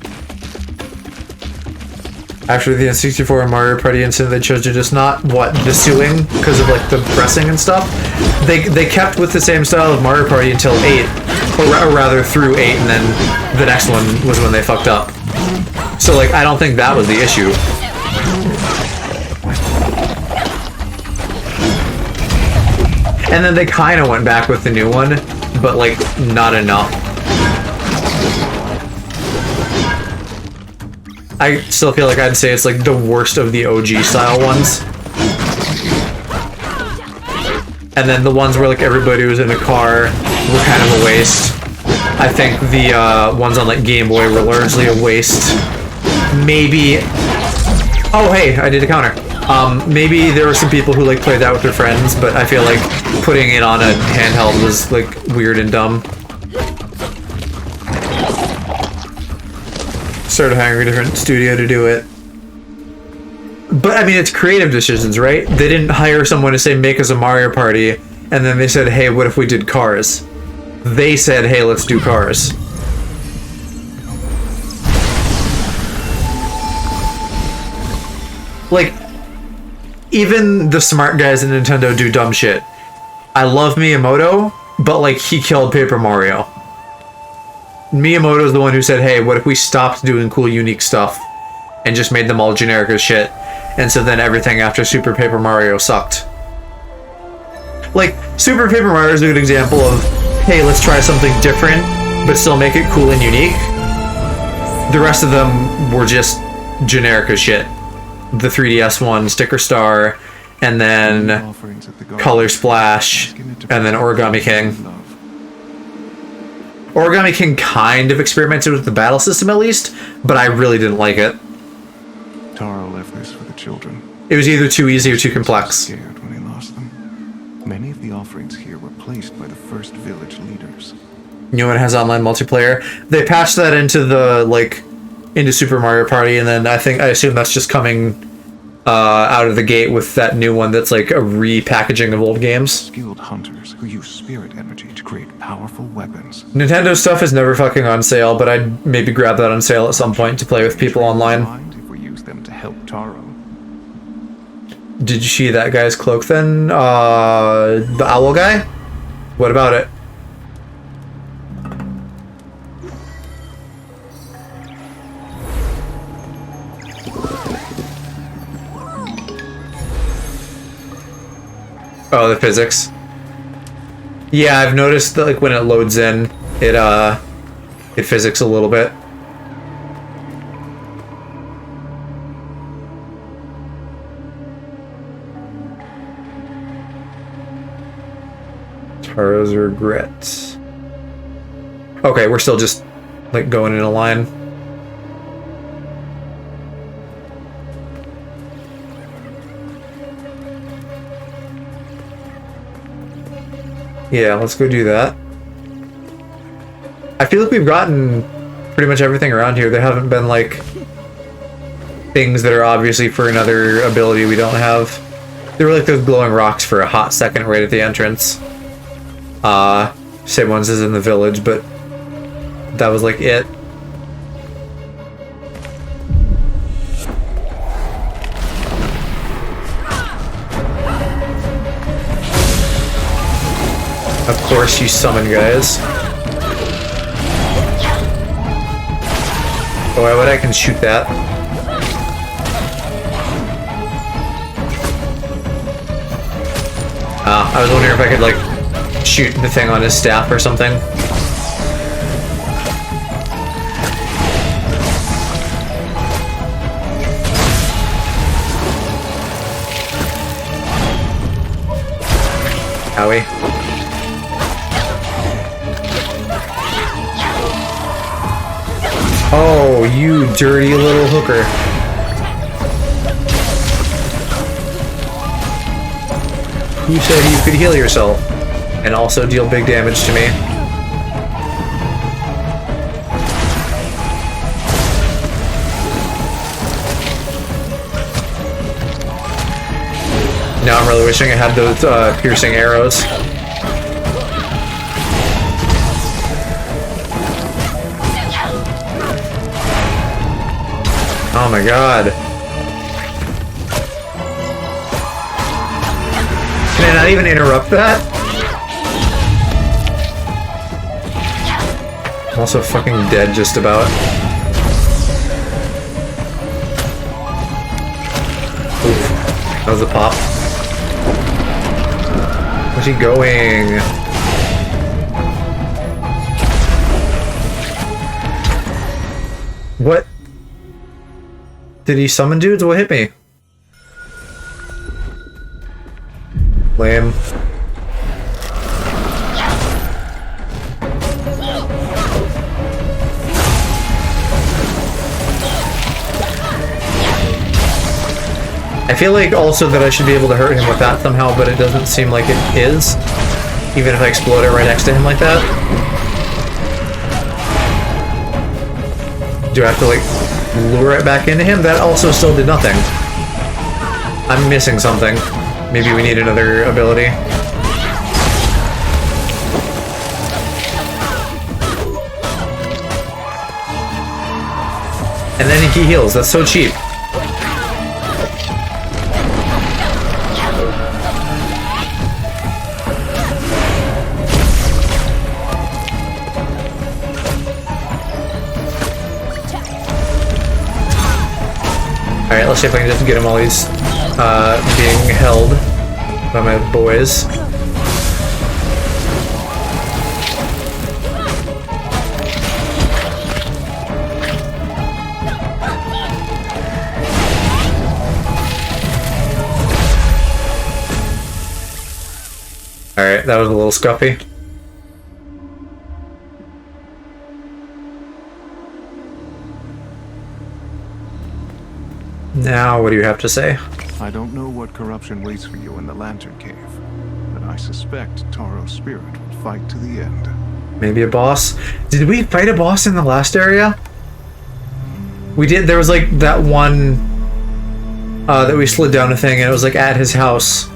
After the N64 and Mario Party incident, they chose to just not, the suing, because of, like, the pressing and stuff. They kept with the same style of Mario Party until 8, or rather through 8, and then the next one was when they fucked up. So, like, I don't think that was the issue. And then they kind of went back with the new one, but, like, not enough. I still feel like I'd say it's, like, the worst of the OG style ones. And then the ones where, like, everybody was in a car were kind of a waste. I think the ones on, like, Game Boy were largely a waste. Maybe... Oh, hey, I did a counter. Maybe there were some people who, like, played that with their friends, but I feel like putting it on a handheld was, like, weird and dumb. Started hiring a different studio to do it. But, I mean, it's creative decisions, right? They didn't hire someone to say, make us a Mario Party, and then they said, hey, what if we did Cars? They said, hey, let's do Cars. Like, even the smart guys at Nintendo do dumb shit. I love Miyamoto, but like he killed Paper Mario. Miyamoto's the one who said, hey, what if we stopped doing cool, unique stuff and just made them all generic as shit? And so then everything after Super Paper Mario sucked. Like, Super Paper Mario is a good example of, hey, let's try something different, but still make it cool and unique. The rest of them were just generic as shit. The 3DS one, Sticker Star, and then Color Splash, and then Origami King. Origami King kind of experimented with the battle system at least, but I really didn't like it. Taro left this for the children. It was either too easy or too complex. Scared when he lost them. Many of the offerings here were placed by the first village leaders. New one has online multiplayer. They patched that into the into Super Mario Party, and then I assume that's just coming out of the gate with that new one that's like a repackaging of old games. Skilled hunters who use spirit energy to create powerful weapons. Nintendo stuff is never fucking on sale, but I'd maybe grab that on sale at some point to play with people online. Mind if we use them to help Taro? Did you see that guy's cloak then? The owl guy? What about it? Oh, the physics. Yeah, I've noticed that when it loads in, it physics a little bit. Taro's regrets. Okay, we're still just going in a line. Yeah, let's go do that. I feel like we've gotten pretty much everything around here. There haven't been things that are obviously for another ability we don't have. There were those glowing rocks for a hot second right at the entrance. Same ones as in the village, but that was it. Of course you summon guys. Oh, I bet I can shoot that. I was wondering if I could shoot the thing on his staff or something. Owie. Oh, you dirty little hooker. Who said you could heal yourself and also deal big damage to me? Now I'm really wishing I had those piercing arrows. Oh my god. Can I not even interrupt that? I'm also fucking dead just about. Oof. That was a pop. Where's he going? What? Did he summon dudes? What hit me? Lame. I feel also that I should be able to hurt him with that somehow, but it doesn't seem like it is. Even if I explode it right next to him like that. Do I have to lure it back into him? That also still did nothing. I'm missing something. Maybe we need another ability. And then he heals. That's so cheap. Alright, let's see if I can just get him while he's being held by my boys. Alright, that was a little scuffy. Now, what do you have to say? I don't know what corruption waits for you in the Lantern Cave, but I suspect Taro's spirit will fight to the end. Maybe a boss? Did we fight a boss in the last area? We did. There was like that one that we slid down a thing and it was like at his house.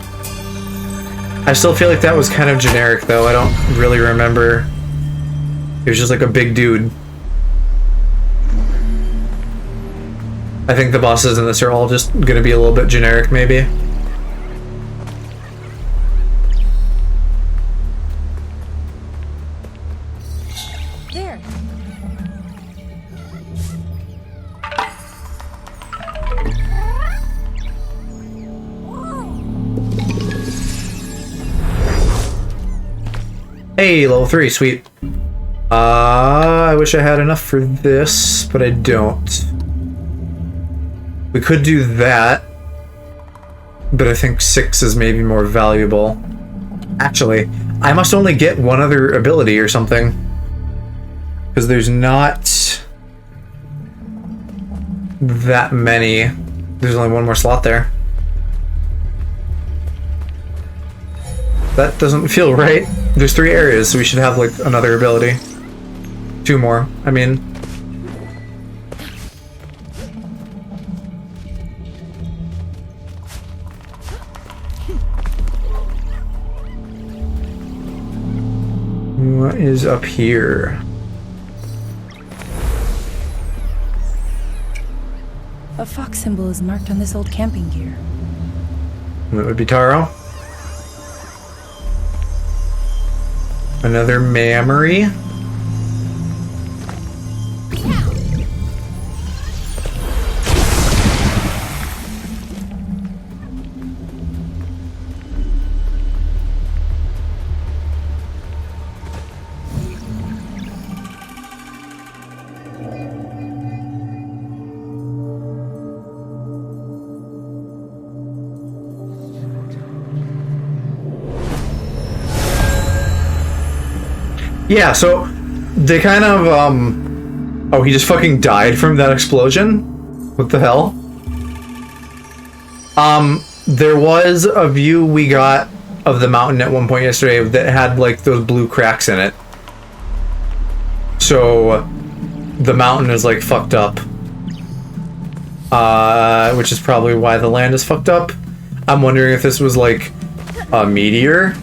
I still feel like that was kind of generic though. I don't really remember. He was just like a big dude. I think the bosses in this are all just gonna be a little bit generic, maybe. There. Hey, level 3, sweet. I wish I had enough for this, but I don't. We could do that, but I think 6 is maybe more valuable. Actually, I must only get one other ability or something. Because there's not that many. There's only one more slot there. That doesn't feel right. There's 3 areas, so we should have like another ability. 2 more, I mean. What is up here? A fox symbol is marked on this old camping gear. That would be Taro. Another memory. Yeah, so they kind of, oh, he just fucking died from that explosion? What the hell? There was a view we got of the mountain at one point yesterday that had, like, those blue cracks in it. So, the mountain is, like, fucked up. Which is probably why the land is fucked up. I'm wondering if this was, like, a meteor?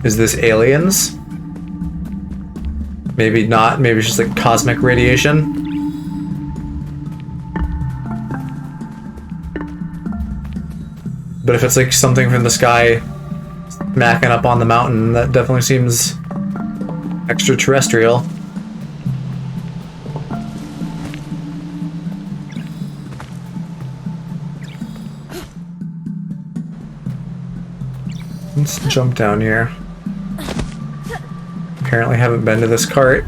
Is this aliens? Maybe not. Maybe it's just like cosmic radiation. But if it's like something from the sky smacking up on the mountain, that definitely seems extraterrestrial. Let's jump down here. Apparently haven't been to this cart.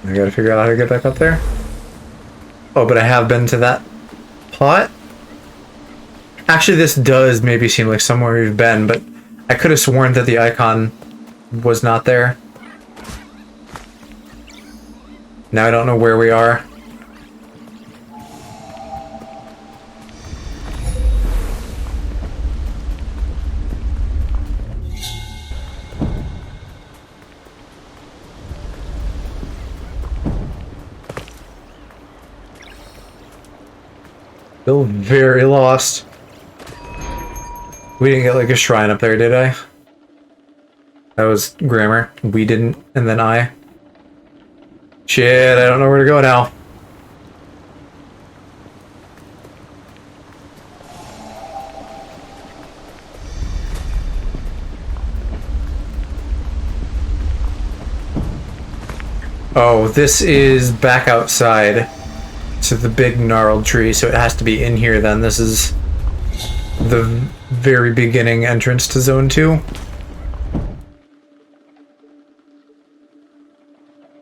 I gotta figure out how to get back up there. Oh, but I have been to that pot? Actually, this does maybe seem like somewhere we've been, but I could have sworn that the icon was not there. Now I don't know where we are. Still very lost. We didn't get like a shrine up there, did I? That was grammar. We didn't, and then I. Shit, I don't know where to go now. Oh, this is back outside to the big gnarled tree, so it has to be in here then. This is the very beginning entrance to Zone 2.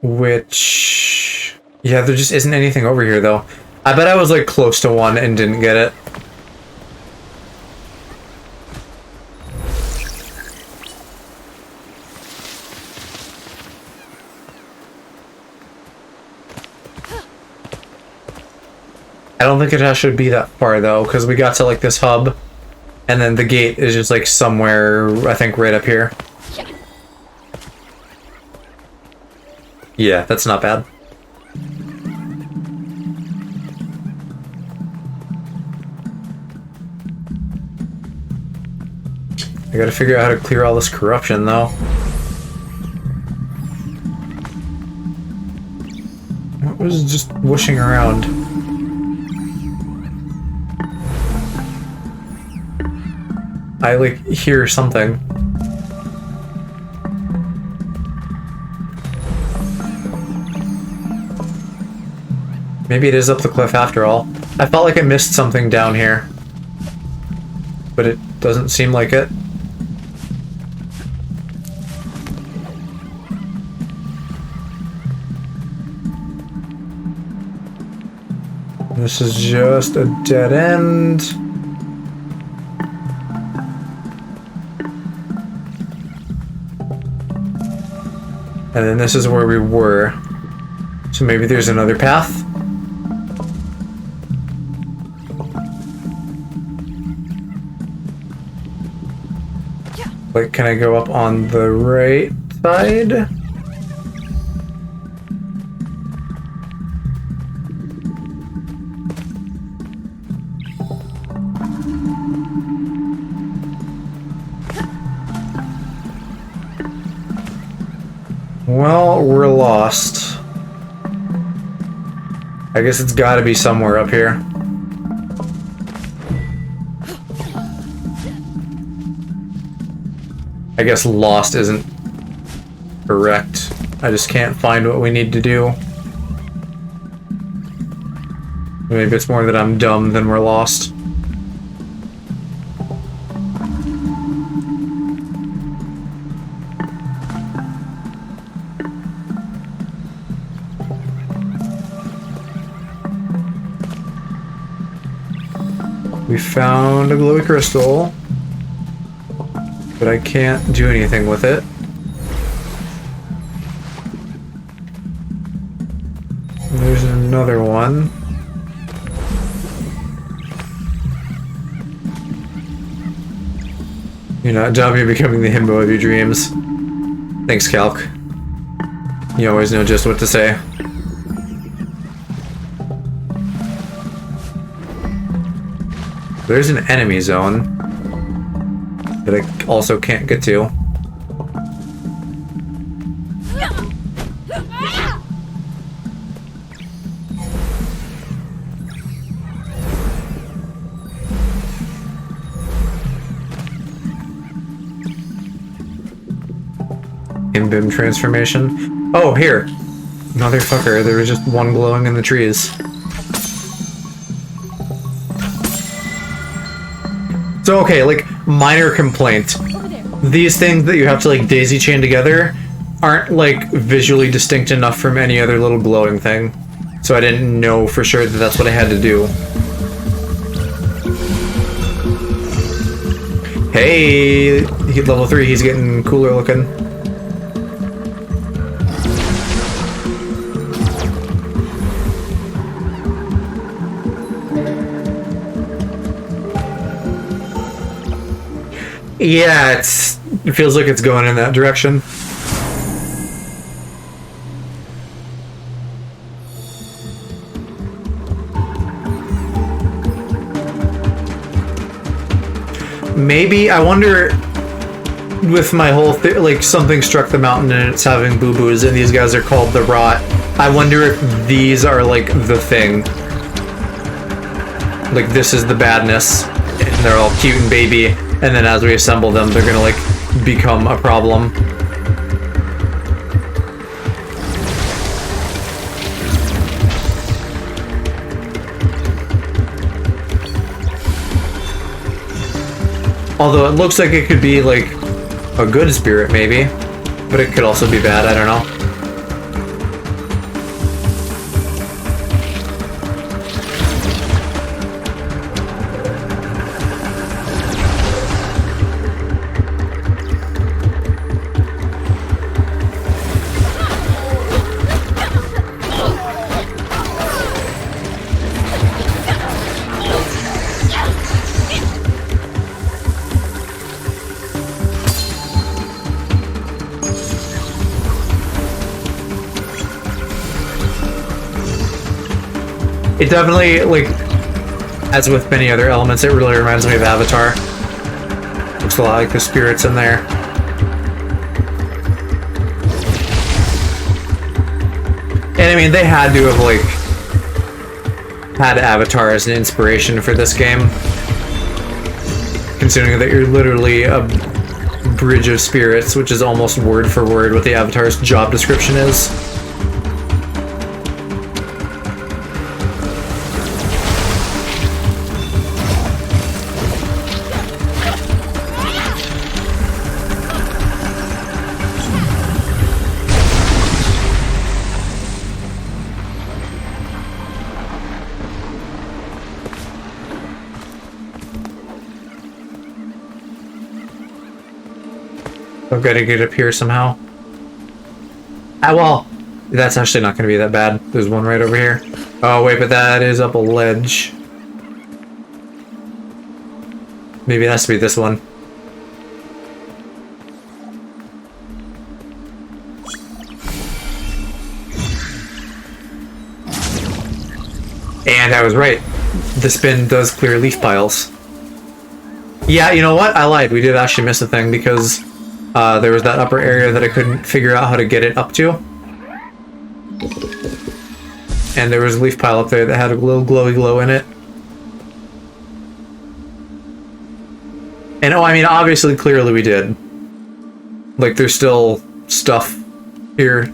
Which... yeah, there just isn't anything over here, though. I bet I was, like, close to one and didn't get it. I don't think it should be that far, though, because we got to, like, this hub, and then the gate is just, like, somewhere, I think, right up here. Yeah, that's not bad. I gotta figure out how to clear all this corruption, though. What was just whooshing around? I, like, hear something. Maybe it is up the cliff after all. I felt like I missed something down here. But it doesn't seem like it. This is just a dead end. And then this is where we were. So maybe there's another path? Like, can I go up on the right side? Well, we're lost. I guess it's gotta be somewhere up here. I guess lost isn't correct. I just can't find what we need to do. Maybe it's more that I'm dumb than we're lost. We found a glowy crystal, but I can't do anything with it. There's another one. You're not dumb, you're becoming the himbo of your dreams. Thanks, Calc. You always know just what to say. There's an enemy zone that I also can't get to. Imbim transformation. Oh, here! Motherfucker, there was just one glowing in the trees. So, okay, like, minor complaint. These things that you have to, like, daisy chain together aren't, like, visually distinct enough from any other little glowing thing. So I didn't know for sure that that's what I had to do. Hey! He's level 3, he's getting cooler looking. Yeah, it feels like it's going in that direction. Maybe, I wonder with my whole like something struck the mountain and it's having boo-boos and these guys are called the rot. I wonder if these are like the thing. Like this is the badness and they're all cute and baby and then as we assemble them they're gonna like become a problem. Although it looks like it could be like a good spirit maybe, but it could also be bad, I don't know. It definitely, like, as with many other elements, it really reminds me of Avatar. Looks a lot like the spirits in there. And I mean, they had to have, like, had Avatar as an inspiration for this game. Considering that you're literally a bridge of spirits, which is almost word for word what the Avatar's job description is. I've got to get up here somehow. Ah, well, that's actually not going to be that bad. There's one right over here. Oh, wait, but that is up a ledge. Maybe it has to be this one. And I was right. The spin does clear leaf piles. Yeah, you know what? I lied. We did actually miss a thing because there was that upper area that I couldn't figure out how to get it up to. And there was a leaf pile up there that had a little glowy glow in it. And oh, I mean, obviously, clearly we did. Like, there's still stuff here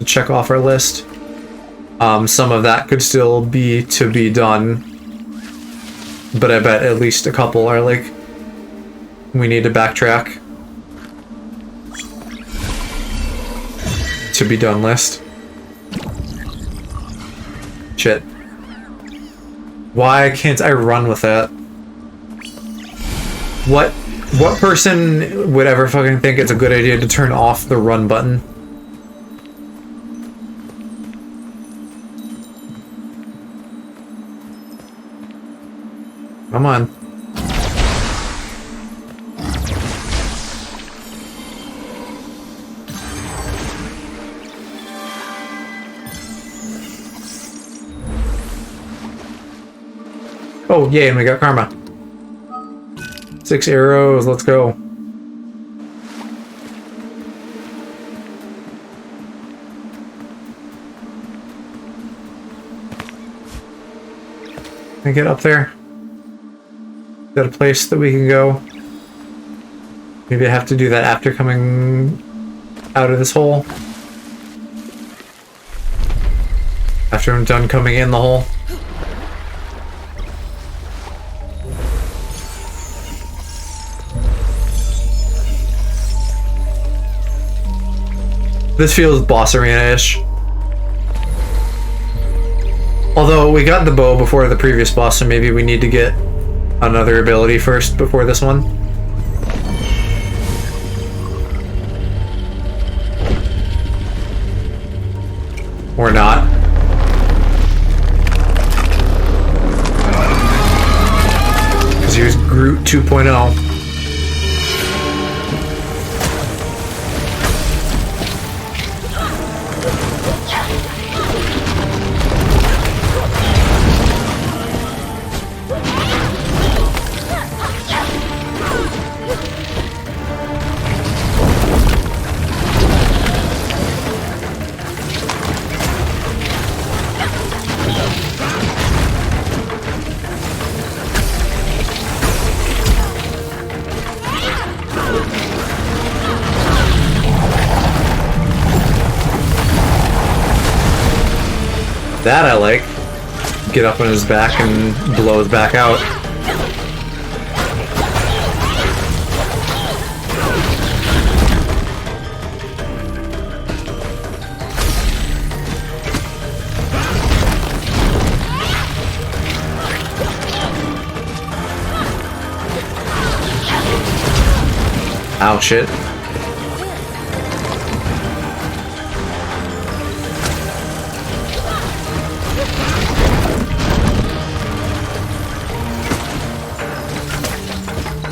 to check off our list. Some of that could still be to be done. But I bet at least a couple are like, we need to backtrack. To be done list. Shit. Why can't I run with that? What person would ever fucking think it's a good idea to turn off the run button? Come on. Oh, yay, and we got karma. 6 arrows, let's go. Can I get up there? Is that a place that we can go? Maybe I have to do that after coming out of this hole. After I'm done coming in the hole. This feels boss arena-ish. Although we got the bow before the previous boss, so maybe we need to get another ability first before this one. Or not. Because he was Groot 2.0. That I like. Get up on his back and blow his back out. Ow, shit.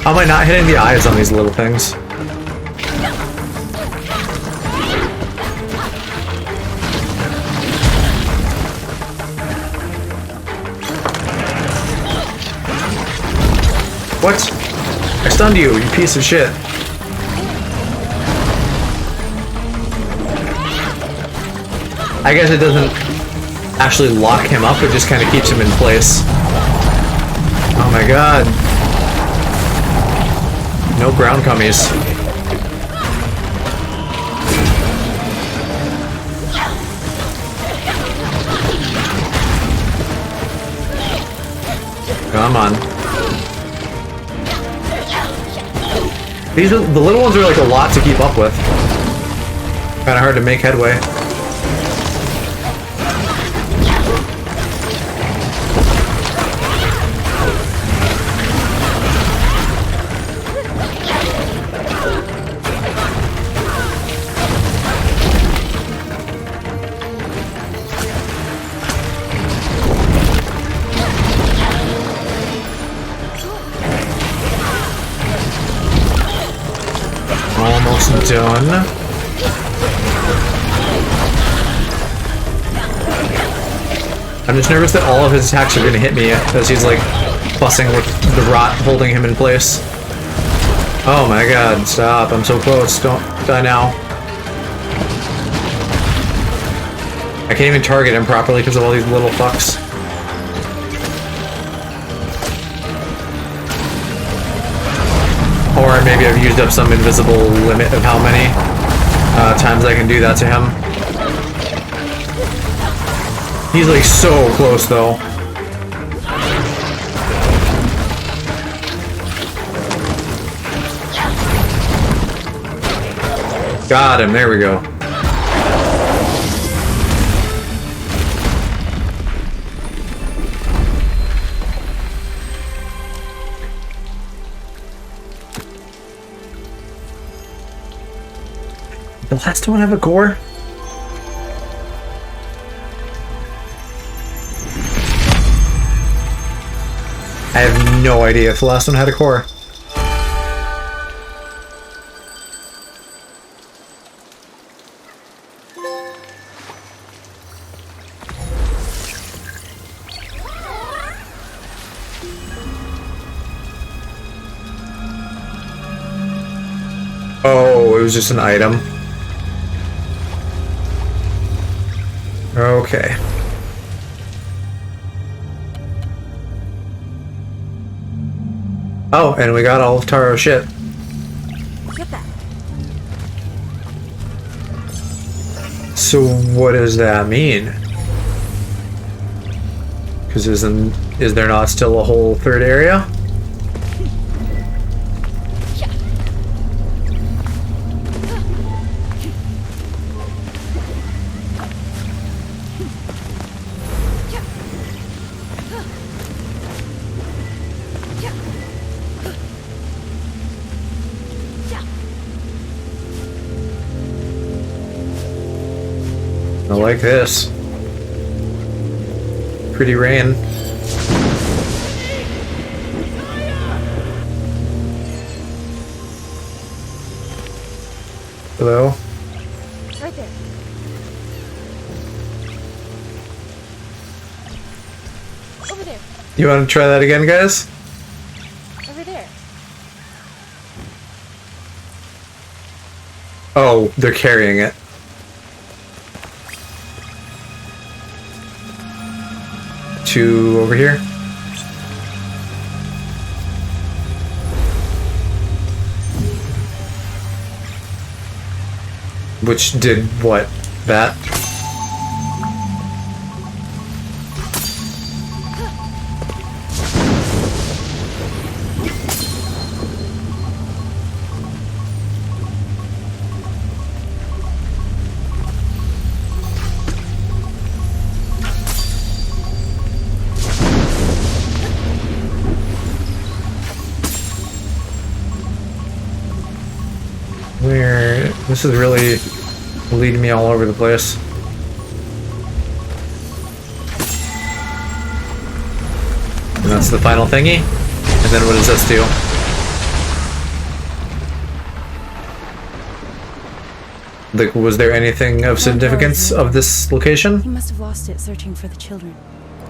How am I not hitting the eyes on these little things? What? I stunned you, you piece of shit. I guess it doesn't actually lock him up, it just kind of keeps him in place. Oh my god. No ground cummies. Come on. These are, the little ones are like a lot to keep up with. Kinda hard to make headway. Almost done. I'm just nervous that all of his attacks are going to hit me as he's like fussing with the rot holding him in place. Oh my god, stop. I'm so close. Don't die now. I can't even target him properly because of all these little fucks. Or maybe I've used up some invisible limit of how many times I can do that to him. He's like so close though. Got him, there we go. The last one have a gore? I have no idea if the last one had a core. Oh, it was just an item. Okay. Oh, and we got all of Taro's shit. Get that. So what does that mean? Because is there not still a whole third area? I like this. Pretty rain. Hello? Right there. Over there. You want to try that again, guys? Over there. Oh, they're carrying it. To over here. Which did what? That? This is really leading me all over the place. And that's the final thingy. And then what does this do? Like, was there anything of significance of this location? He must have lost it searching for the children.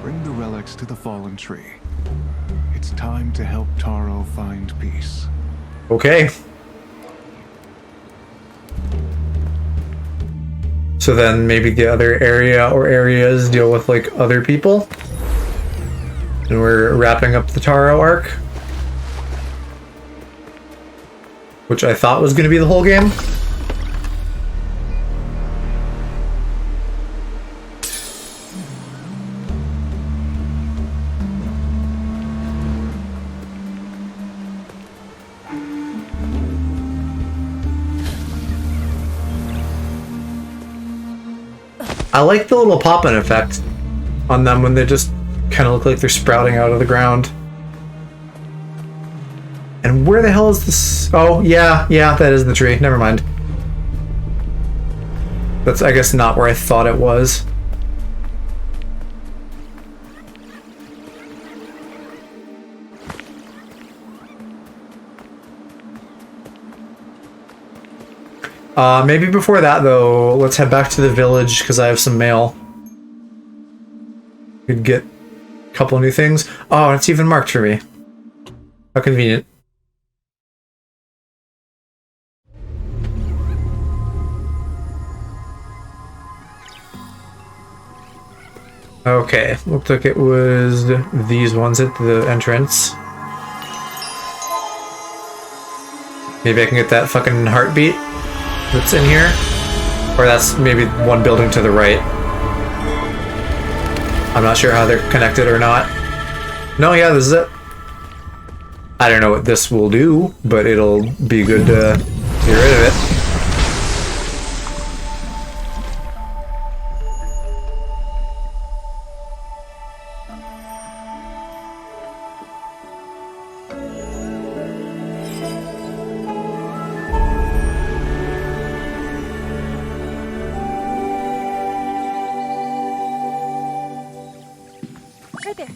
Bring the relics to the fallen tree. It's time to help Taro find peace. Okay. So then maybe the other area or areas deal with like other people? And we're wrapping up the Taro arc? Which I thought was going to be the whole game. I like the little pop-in effect on them when they just kind of look like they're sprouting out of the ground. And where the hell is this? Oh, yeah, that is the tree. Never mind. That's, I guess, not where I thought it was. Maybe before that, though, let's head back to the village, because I have some mail. Could get a couple new things. Oh, it's even marked for me. How convenient. Okay, looked like it was these ones at the entrance. Maybe I can get that fucking heartbeat that's in here. Or that's maybe one building to the right. I'm not sure how they're connected or not. No, yeah, this is it. I don't know what this will do, but it'll be good to get rid of it. Right there.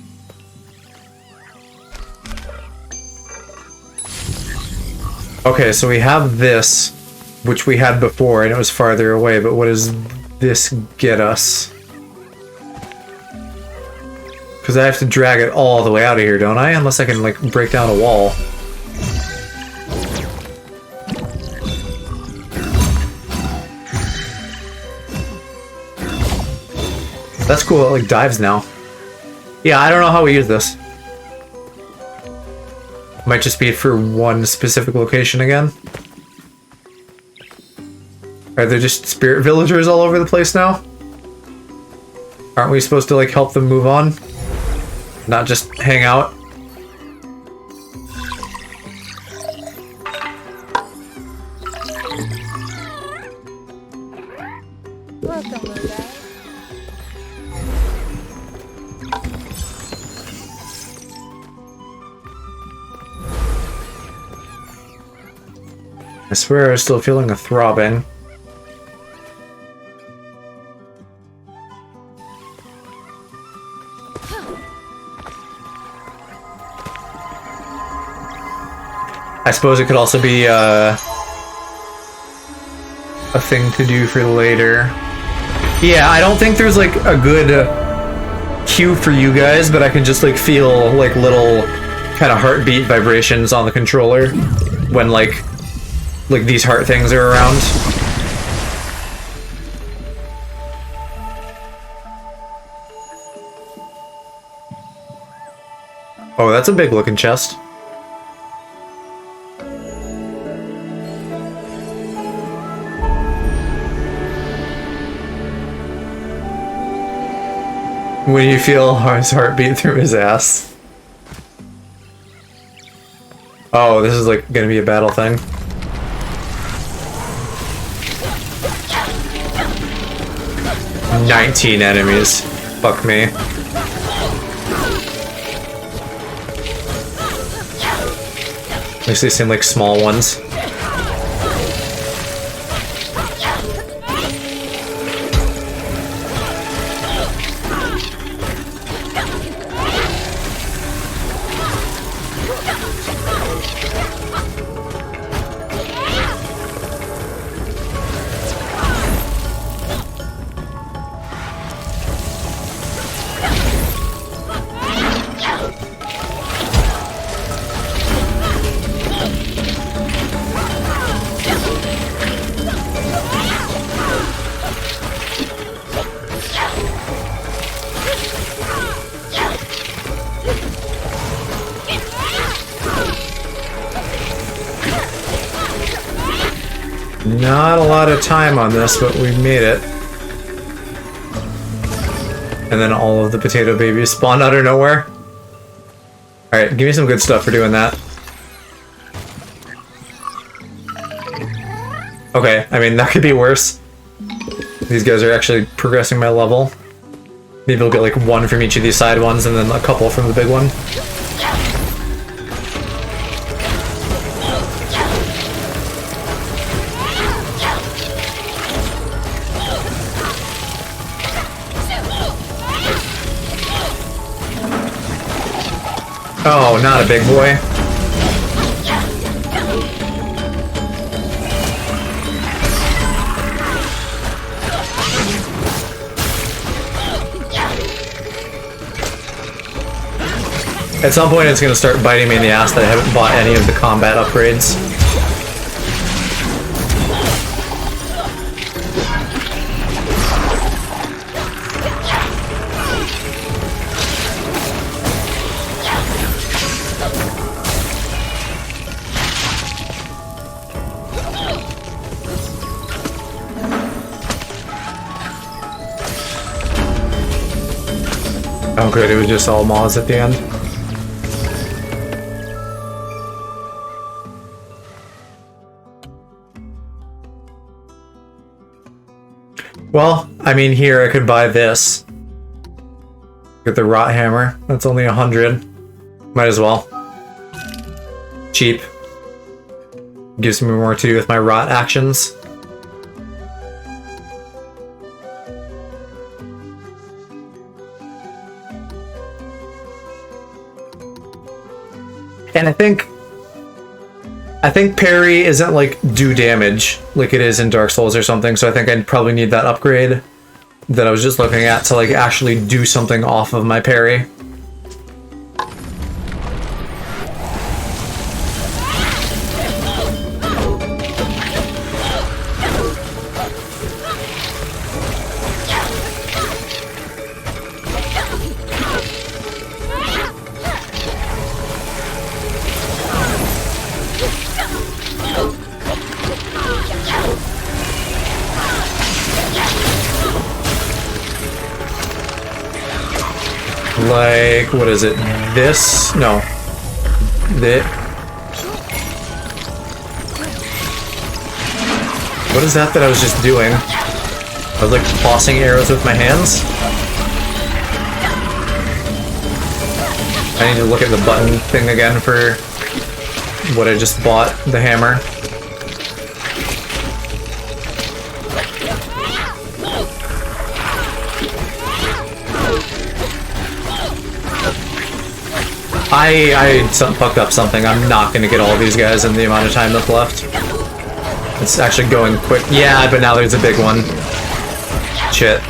Okay, so we have this, which we had before, and it was farther away, but what does this get us? Because I have to drag it all the way out of here, don't I? Unless I can, like, break down a wall. That's cool, it, like, dives now. Yeah, I don't know how we use this. Might just be for one specific location again. Are there just spirit villagers all over the place now? Aren't we supposed to, like, help them move on? Not just hang out? Welcome, little guy. I swear I was still feeling a throbbing. I suppose it could also be a thing to do for later. Yeah, I don't think there's like a good cue for you guys, but I can just like feel like little kind of heartbeat vibrations on the controller when like these heart things are around. Oh, that's a big looking chest. When you feel his heartbeat through his ass. Oh, this is like gonna be a battle thing. "19 enemies. Fuck me. At least they seem like small ones. Not a lot of time on this, but we made it. And then all of the potato babies spawned out of nowhere. Alright, give me some good stuff for doing that. Okay, I mean, that could be worse. These guys are actually progressing my level. Maybe we'll get like one from each of these side ones and then a couple from the big one. Oh, not a big boy. At some point it's going to start biting me in the ass that I haven't bought any of the combat upgrades. Oh good, it was just all mods at the end. Well, I mean, here I could buy this. Get the rot hammer. That's only 100. Might as well. Cheap. Gives me more to do with my rot actions. And I think parry isn't like do damage like it is in Dark Souls or something, so I think I'd probably need that upgrade that I was just looking at to like actually do something off of my parry. Like, what is it? This? No. What is that I was just doing? I was like tossing arrows with my hands? I need to look at the button thing again for what I just bought, the hammer. I fucked up something. I'm not gonna get all these guys in the amount of time that's left. It's actually going quick. Yeah, but now there's a big one. Shit.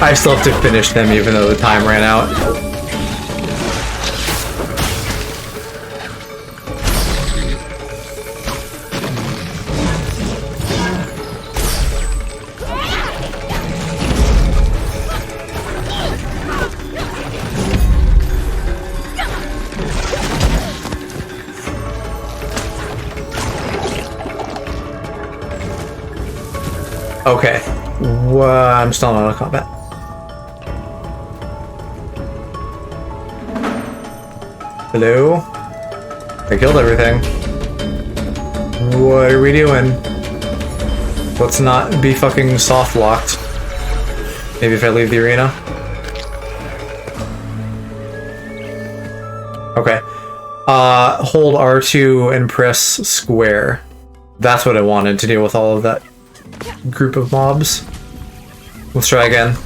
I still have to finish them even though the time ran out. Okay. I'm still not out of combat. Hello? I killed everything. What are we doing? Let's not be fucking soft locked. Maybe if I leave the arena. Okay. Hold R2 and press square. That's what I wanted to deal with all of that group of mobs. Let's try again.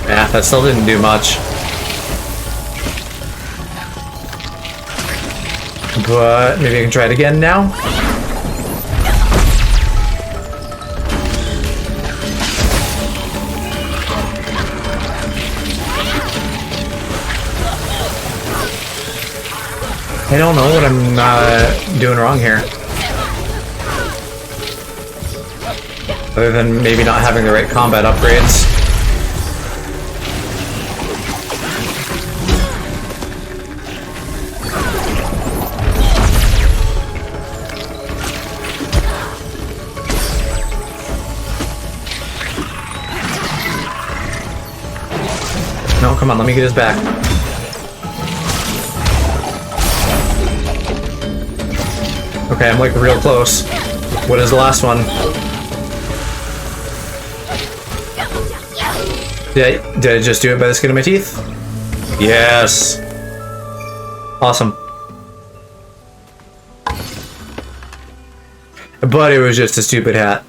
Yeah, that still didn't do much. But maybe I can try it again now. I don't know what I'm doing wrong here. Other than maybe not having the right combat upgrades. No, come on, let me get his back. Okay, I'm like real close. What is the last one? Did I just do it by the skin of my teeth? Yes! Awesome. But it was just a stupid hat.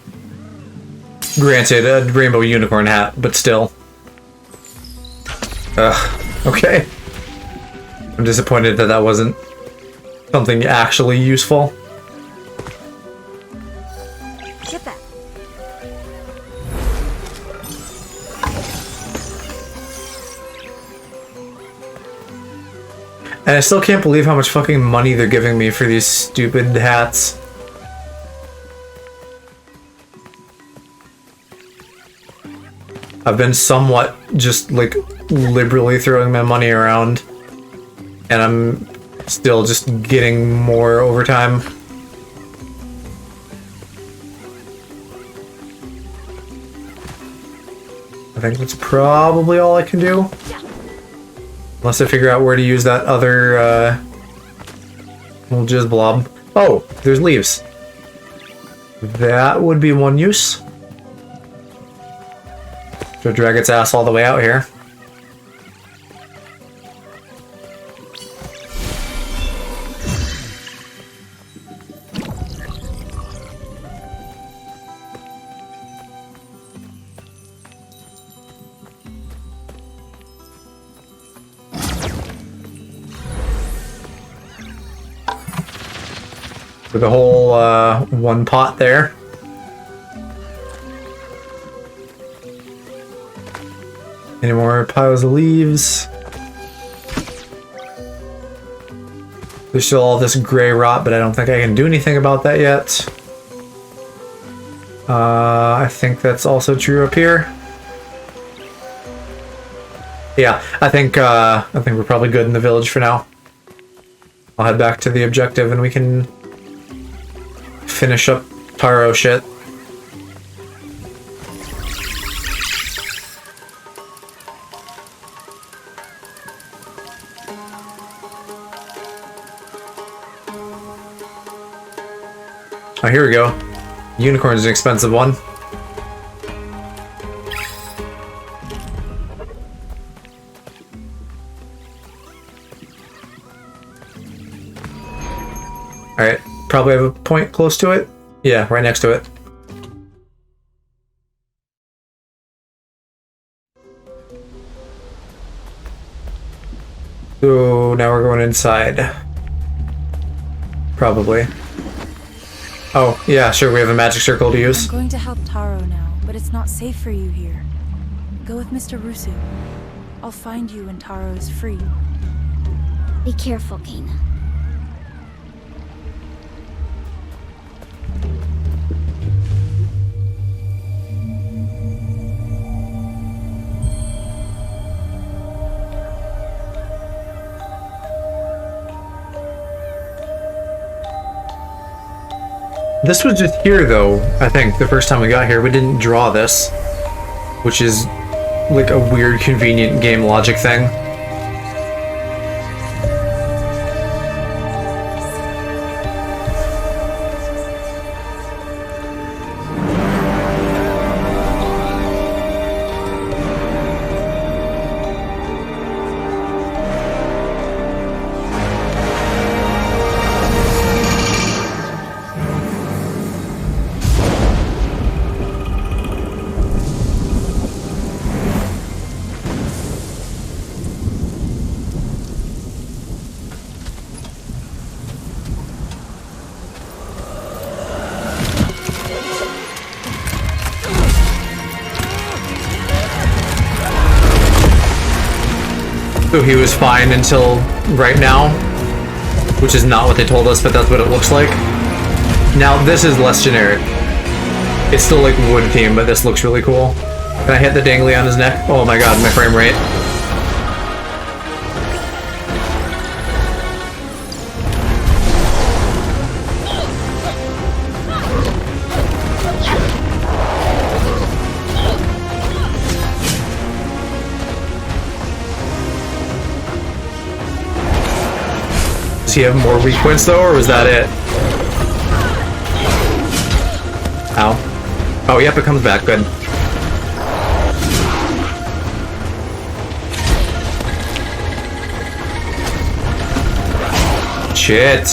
Granted, a rainbow unicorn hat, but still. Okay. I'm disappointed that that wasn't something actually useful. Get that. And I still can't believe how much fucking money they're giving me for these stupid hats. I've been somewhat just like liberally throwing my money around, and I'm still just getting more over time. I think that's probably all I can do. Unless I figure out where to use that other little jizz blob. Oh, there's leaves. That would be one use. So drag its ass all the way out here. With a whole one pot there. Any more piles of leaves? There's still all this gray rot, but I don't think I can do anything about that yet. I think that's also true up here. Yeah, I think we're probably good in the village for now. I'll head back to the objective and we can finish up Taro shit. Oh, here we go. Unicorn's an expensive one. Alright, probably have a point close to it. Yeah, right next to it. So now we're going inside. Probably. Oh, yeah, sure, we have a magic circle to use. I'm going to help Taro now, but it's not safe for you here. Go with Mr. Rusu. I'll find you when Taro is free. Be careful, Kana. This was just here, though, I think, the first time we got here. We didn't draw this, which is like a weird, convenient game logic thing. So he was fine until right now. which is not what they told us, but that's what it looks like. Now, this is less generic. It's still like wood theme, but this looks really cool. Can I hit the dangly on his neck? Oh my god, my frame rate. Does he have more weak points though, or was that it? Ow. Oh, yep, it comes back. Good. Shit.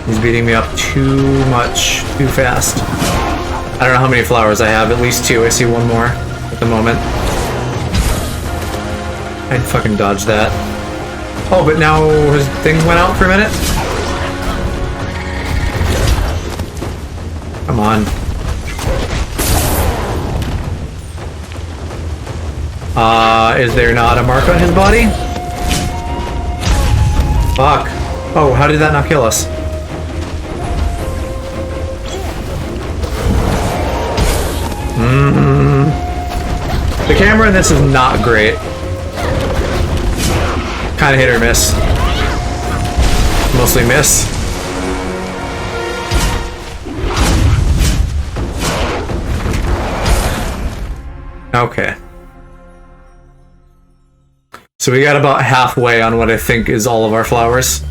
He's beating me up too much, too fast. I don't know how many flowers I have. At least 2. I see 1 more at the moment. I'd fucking dodge that. Oh, but now his thing went out for a minute? Come on. Is there not a mark on his body? Fuck. Oh, how did that not kill us? The camera in this is not great. Kind of hit or miss. Mostly miss. Okay. So we got about halfway on what I think is all of our flowers.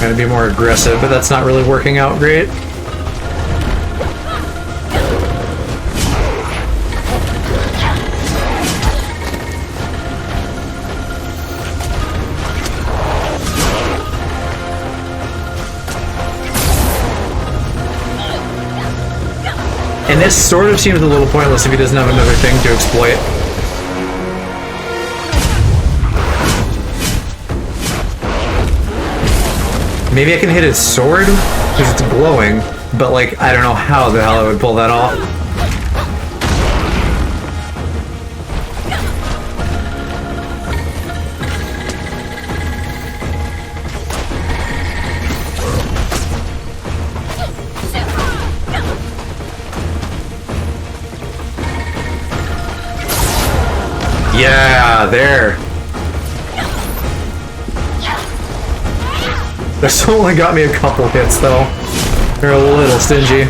Trying to be more aggressive, but that's not really working out great. And this sort of seems a little pointless if he doesn't have another thing to exploit. Maybe I can hit his sword, because it's glowing, but like, I don't know how the hell I would pull that off. Yeah, there. This only got me a couple hits, though. They're a little stingy.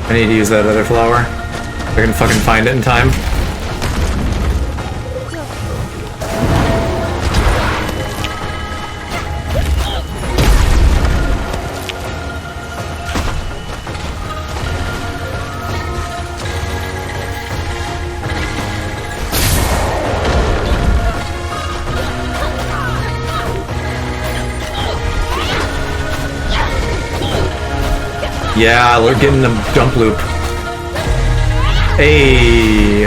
I need to use that other flower. If I can fucking find it in time. Yeah, we're getting the jump loop. Hey.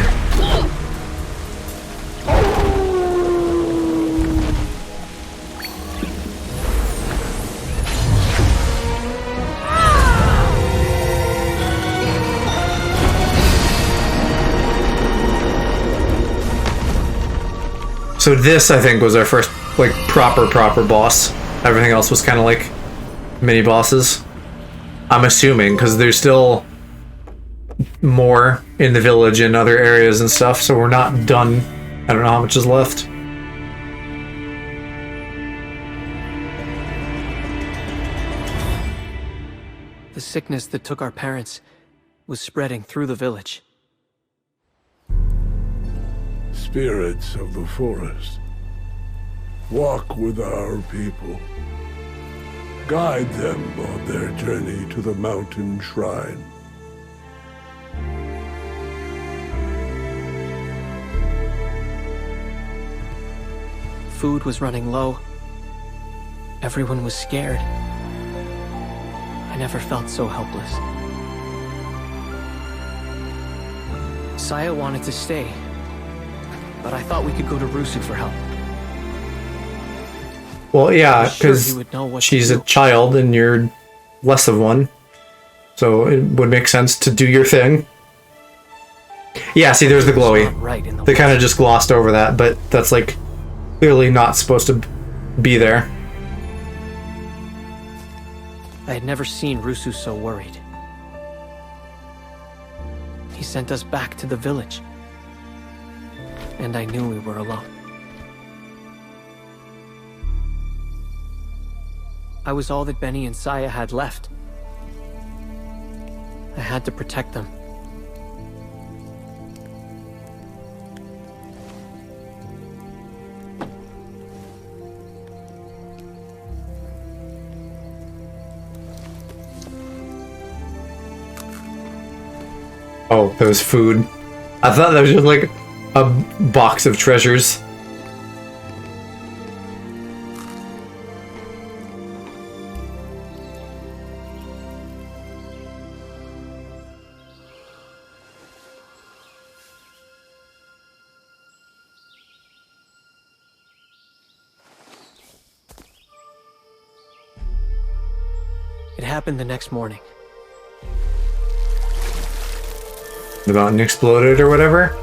So this, I think, was our first, like, proper boss. Everything else was kind of like mini bosses. I'm assuming, because there's still more in the village and other areas and stuff, so we're not done. I don't know how much is left. The sickness that took our parents was spreading through the village. Spirits of the forest, walk with our people. Guide them on their journey to the mountain shrine. food was running low. Everyone was scared. I never felt so helpless. Saya wanted to stay, but I thought we could go to Rusu for help. Well, yeah, Sure, because he would know what to she's a do. child and you're less of one. So it would make sense to do your thing. Yeah, see, there's the It's glowy. not right in the They kind of woods. just glossed over that, but that's like clearly not supposed to be there. I had never seen Rusu so worried. He sent us back to the village. And I knew we were alone. I was all that Benny and Saya had left. I had to protect them. Oh, there was food. I thought that was just like a box of treasures. It happened the next morning. The mountain exploded or whatever.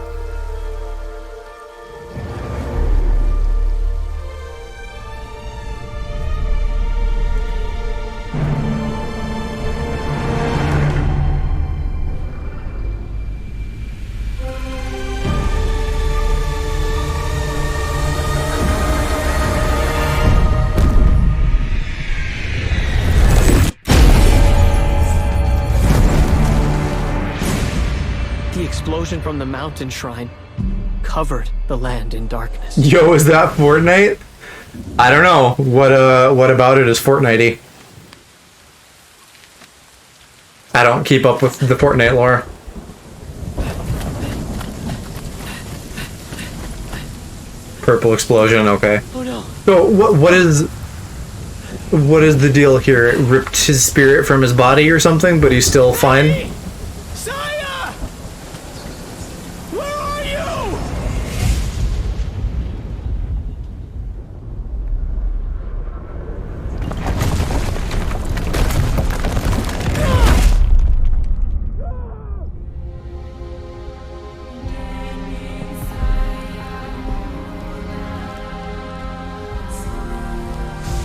The explosion from the mountain shrine covered the land in darkness. Yo, is that Fortnite? I don't know. What about it is Fortnite-y? I don't keep up with the Fortnite lore. Purple explosion, okay. Oh no. So what is the deal here? It ripped his spirit from his body or something, but he's still fine? Saya! Where are you?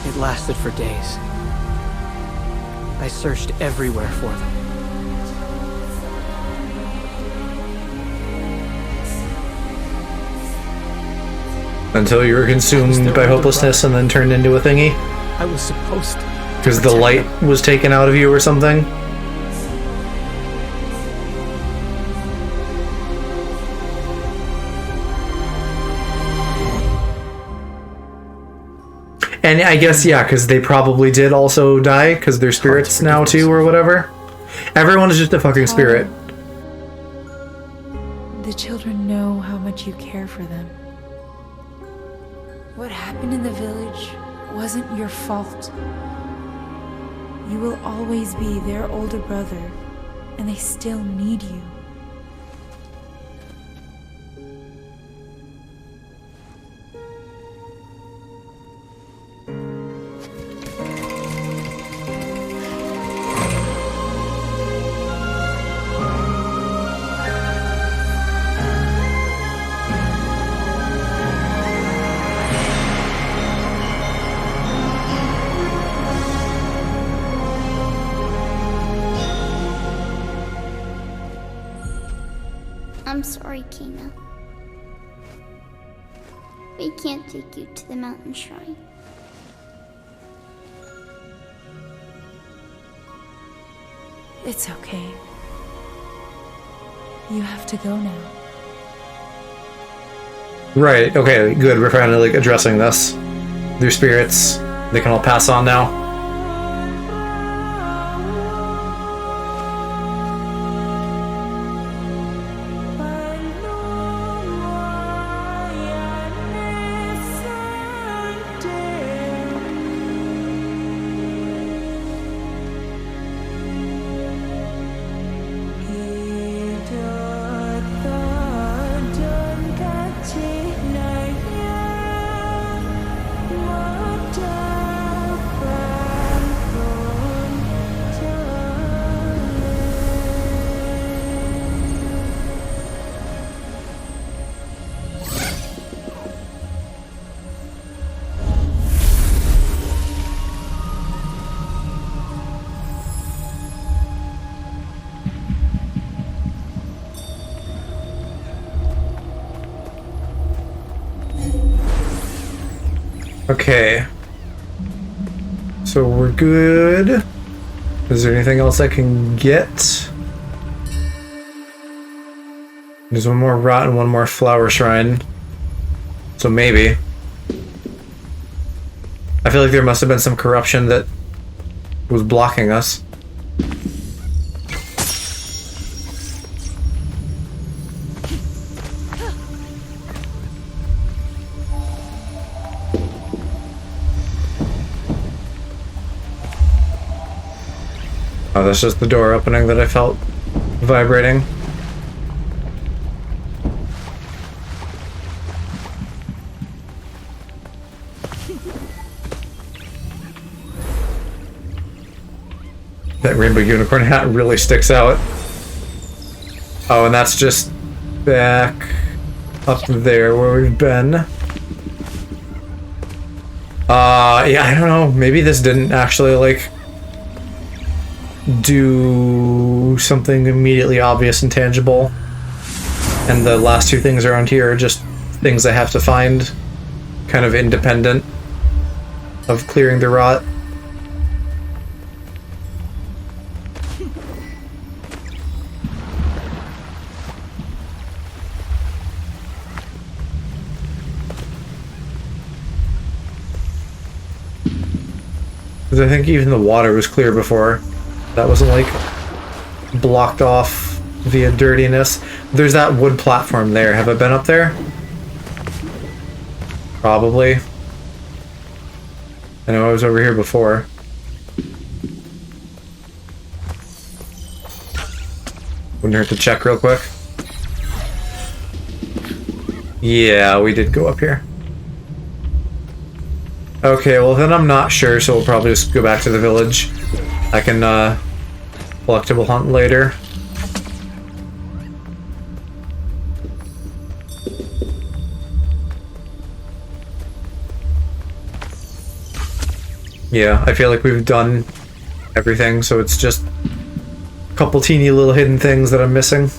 It lasted for days. I searched everywhere for them. Until you were consumed by hopelessness and then turned into a thingy? I was supposed to. Because the light was taken out of you or something? And I guess, yeah, because they probably did also die, because they're spirits now too, or whatever. Everyone is just a fucking spirit. The children know how much you care for them. What happened in the village wasn't your fault. You will always be their older brother, and they still need you. I'm sorry, Kina. We can't take you to the mountain shrine. It's okay. You have to go now. Right, okay, good. We're finally like addressing this. Their spirits, they can all pass on now. Okay. So we're good. Is there anything else I can get? There's one more rot and one more flower shrine. So maybe. I feel like there must have been some corruption that was blocking us. Oh, that's just the door opening that I felt vibrating. That rainbow unicorn hat really sticks out. Oh, and that's just back up there where we've been. Yeah, I don't know. Maybe this didn't actually, like, do something immediately obvious and tangible. And the last two things around here are just things I have to find, kind of independent of clearing the rot. Because I think even the water was clear before. That wasn't, like, blocked off via dirtiness. There's that wood platform there. Have I been up there? Probably. I know I was over here before. Wouldn't hurt to check real quick. Yeah, we did go up here. Okay, well then I'm not sure, so we'll probably just go back to the village. I can, collectible hunt later. Yeah, I feel like we've done everything, so it's just a couple teeny little hidden things that I'm missing.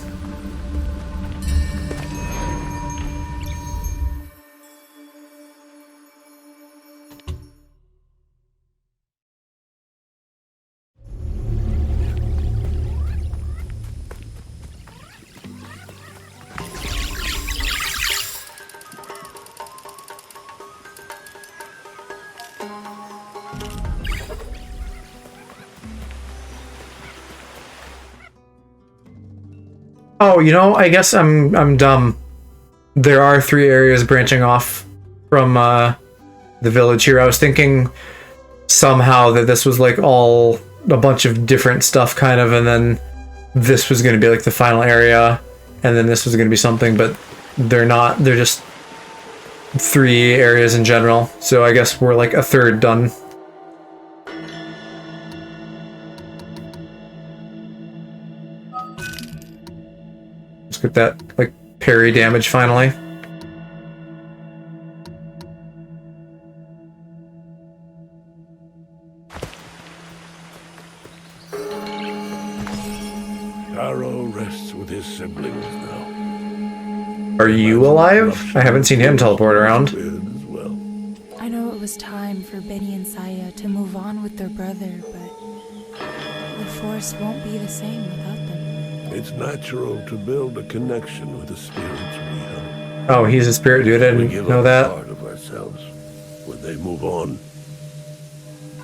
Oh, you know, I guess I'm dumb. There are 3 areas branching off from the village here. I was thinking somehow that this was like all a bunch of different stuff kind of, and then this was going to be like the final area, and then this was going to be something, but they're not. They're just 3 areas in general. So I guess we're like a third done. Get that, like, parry damage finally. Taro rests with his siblings now. Are you alive? I haven't seen him teleport around. As well. I know it was time for Benny and Saya to move on with their brother, but the Force won't be the same without them. It's natural to build a connection with the spirits we help. Oh, he's a spirit dude. I We didn't give know up that. part of ourselves when they move on.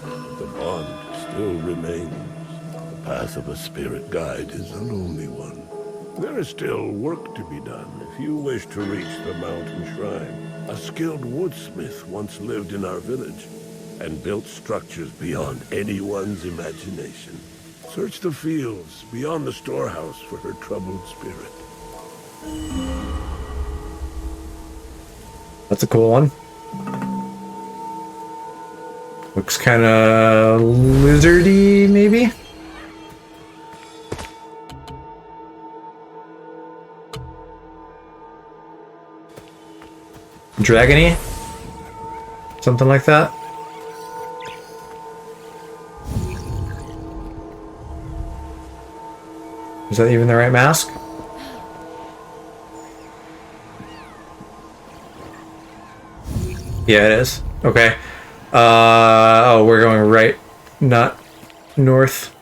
But the bond still remains. The path of a spirit guide is a lonely one. There is still work to be done if you wish to reach the mountain shrine. A skilled woodsmith once lived in our village and built structures beyond anyone's imagination. Search the fields beyond the storehouse for her troubled spirit. That's a cool one. Looks kind of lizardy, maybe? Dragony? Something like that? Is that even the right mask? Yeah, it is. Okay. Oh, we're going right, not north.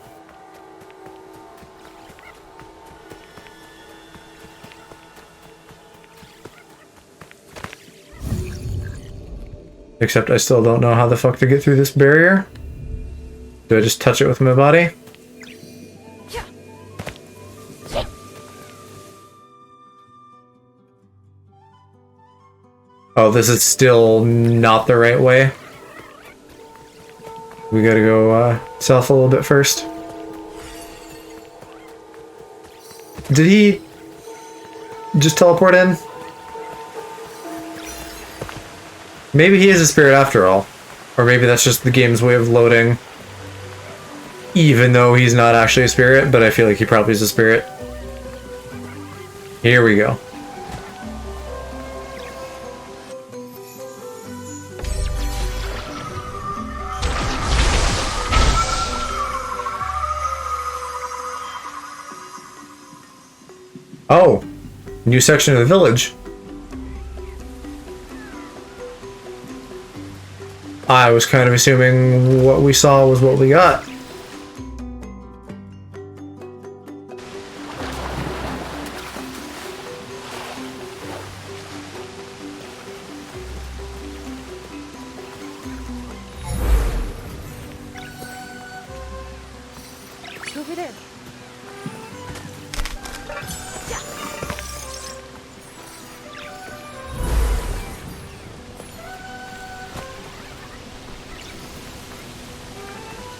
Except I still don't know how the fuck to get through this barrier. Do I just touch it with my body? Oh, this is still not the right way. We gotta go south a little bit first. Did he just teleport in? Maybe he is a spirit after all. Or maybe that's just the game's way of loading. Even though he's not actually a spirit, but I feel like he probably is a spirit. Here we go. Oh, new section of the village. I was kind of assuming what we saw was what we got. Over there.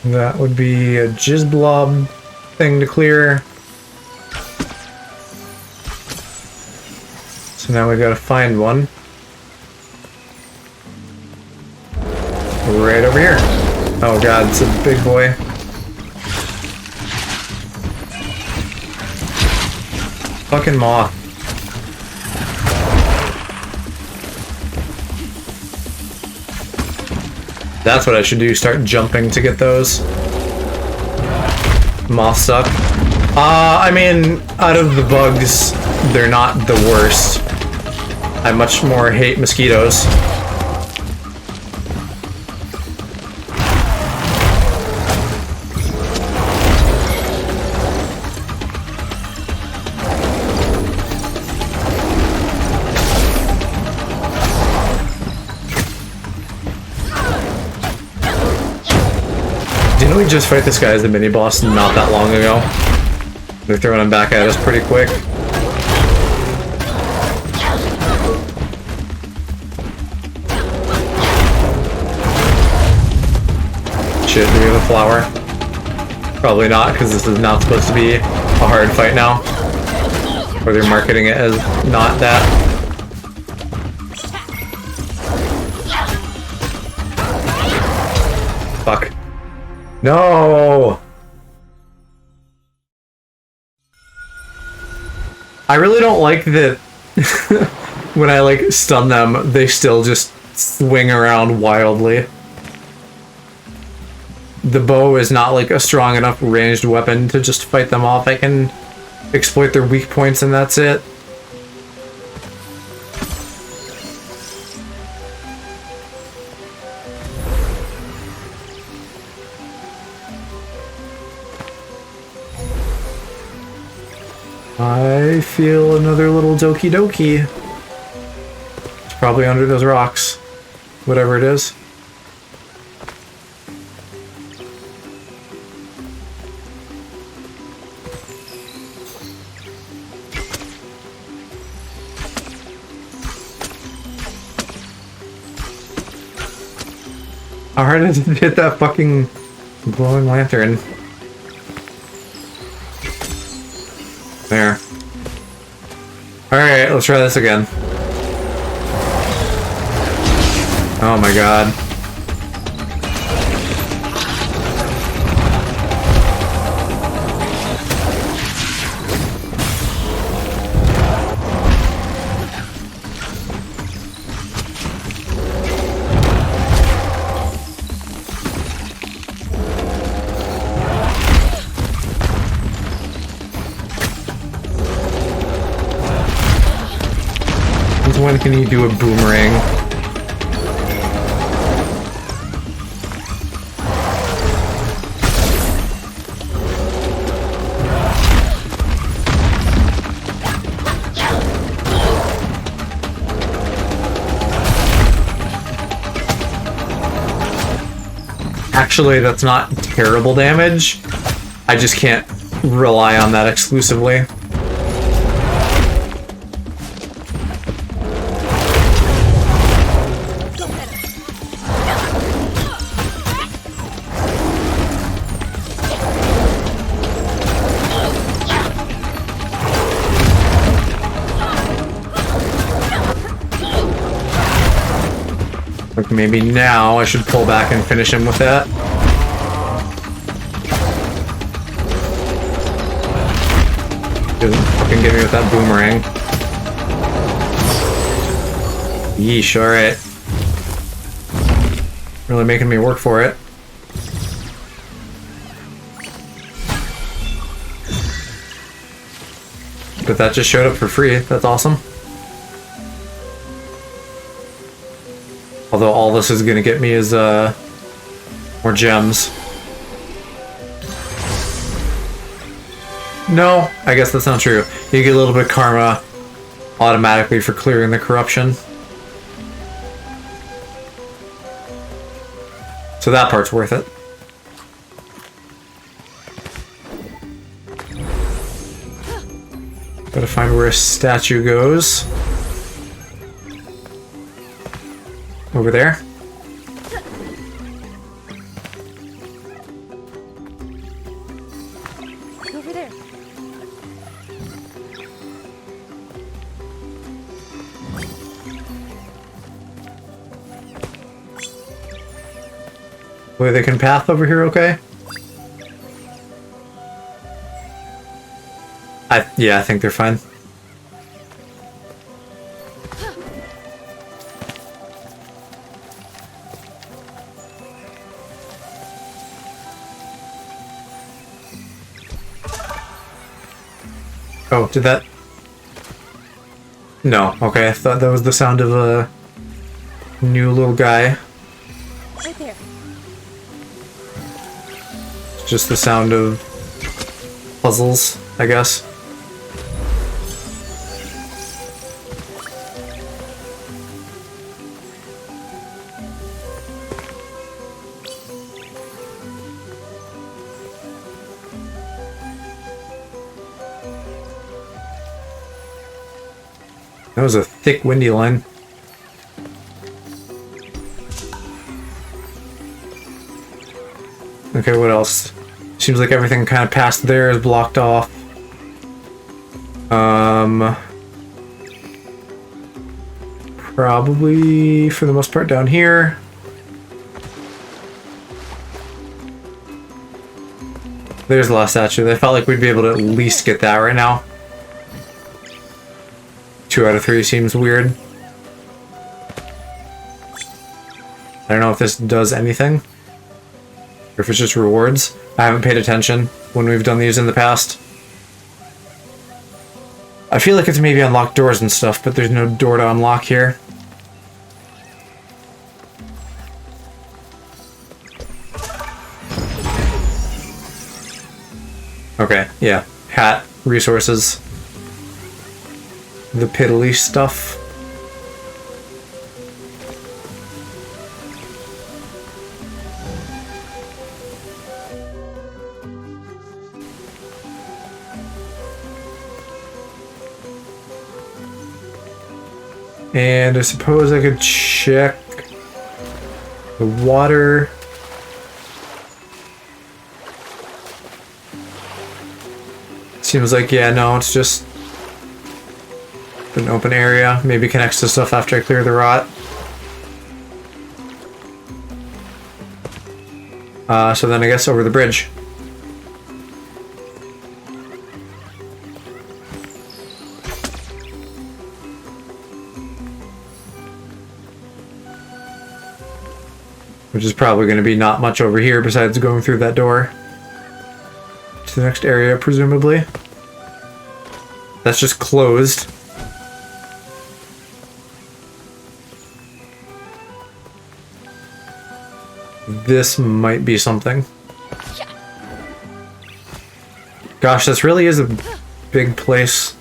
That would be a jizz blob thing to clear. So now we gotta find one. Right over here. Oh god, it's a big boy. Fucking moth. That's what I should do, start jumping to get those. Moths suck. I mean, out of the bugs, they're not the worst. I much more hate mosquitoes. Didn't we just fight this guy as the mini-boss not that long ago? They're throwing him back at us pretty quick. Shit, do we have a flower? Probably not, because this is not supposed to be a hard fight now. Or they're marketing it as not that. Fuck. No! I really don't like that when I like stun them, they still just swing around wildly. The bow is not like a strong enough ranged weapon to just fight them off. I can exploit their weak points and that's it. I feel another little doki doki. It's probably under those rocks. Whatever it is. How hard is it to hit that fucking glowing lantern? There. Alright, let's try this again. Oh my god. When can you do a boomerang? Actually, that's not terrible damage. I just can't rely on that exclusively. Like maybe now I should pull back and finish him with that. Doesn't fucking get me with that boomerang. Yeesh, alright. Really making me work for it. But that just showed up for free. That's awesome. Although all this is gonna get me is more gems. No, I guess that's not true. You get a little bit of karma automatically for clearing the corruption. So that part's worth it. Gotta find where a statue goes. Over there. Over there. Wait, they can path over here, okay? Yeah, I think they're fine. Oh, did that? No, okay, I thought that was the sound of a new little guy. Right there. Just the sound of puzzles, I guess. That was a thick, windy line. Okay, what else? Seems like everything kind of past there is blocked off. Probably, for the most part, down here. There's the last statue. I felt like we'd be able to at least get that right now. 2 out of 3 seems weird. I don't know if this does anything. Or if it's just rewards. I haven't paid attention when we've done these in the past. I feel like it's maybe unlock doors and stuff, but there's no door to unlock here. Okay, yeah. Hat, resources. The piddly stuff. And I suppose I could check the water. Seems like, yeah, no, it's just an open area. Maybe connects to stuff after I clear the rot. So then I guess over the bridge. Which is probably going to be not much over here besides going through that door. To the next area, presumably. That's just closed. This might be something. Gosh, this really is a big place.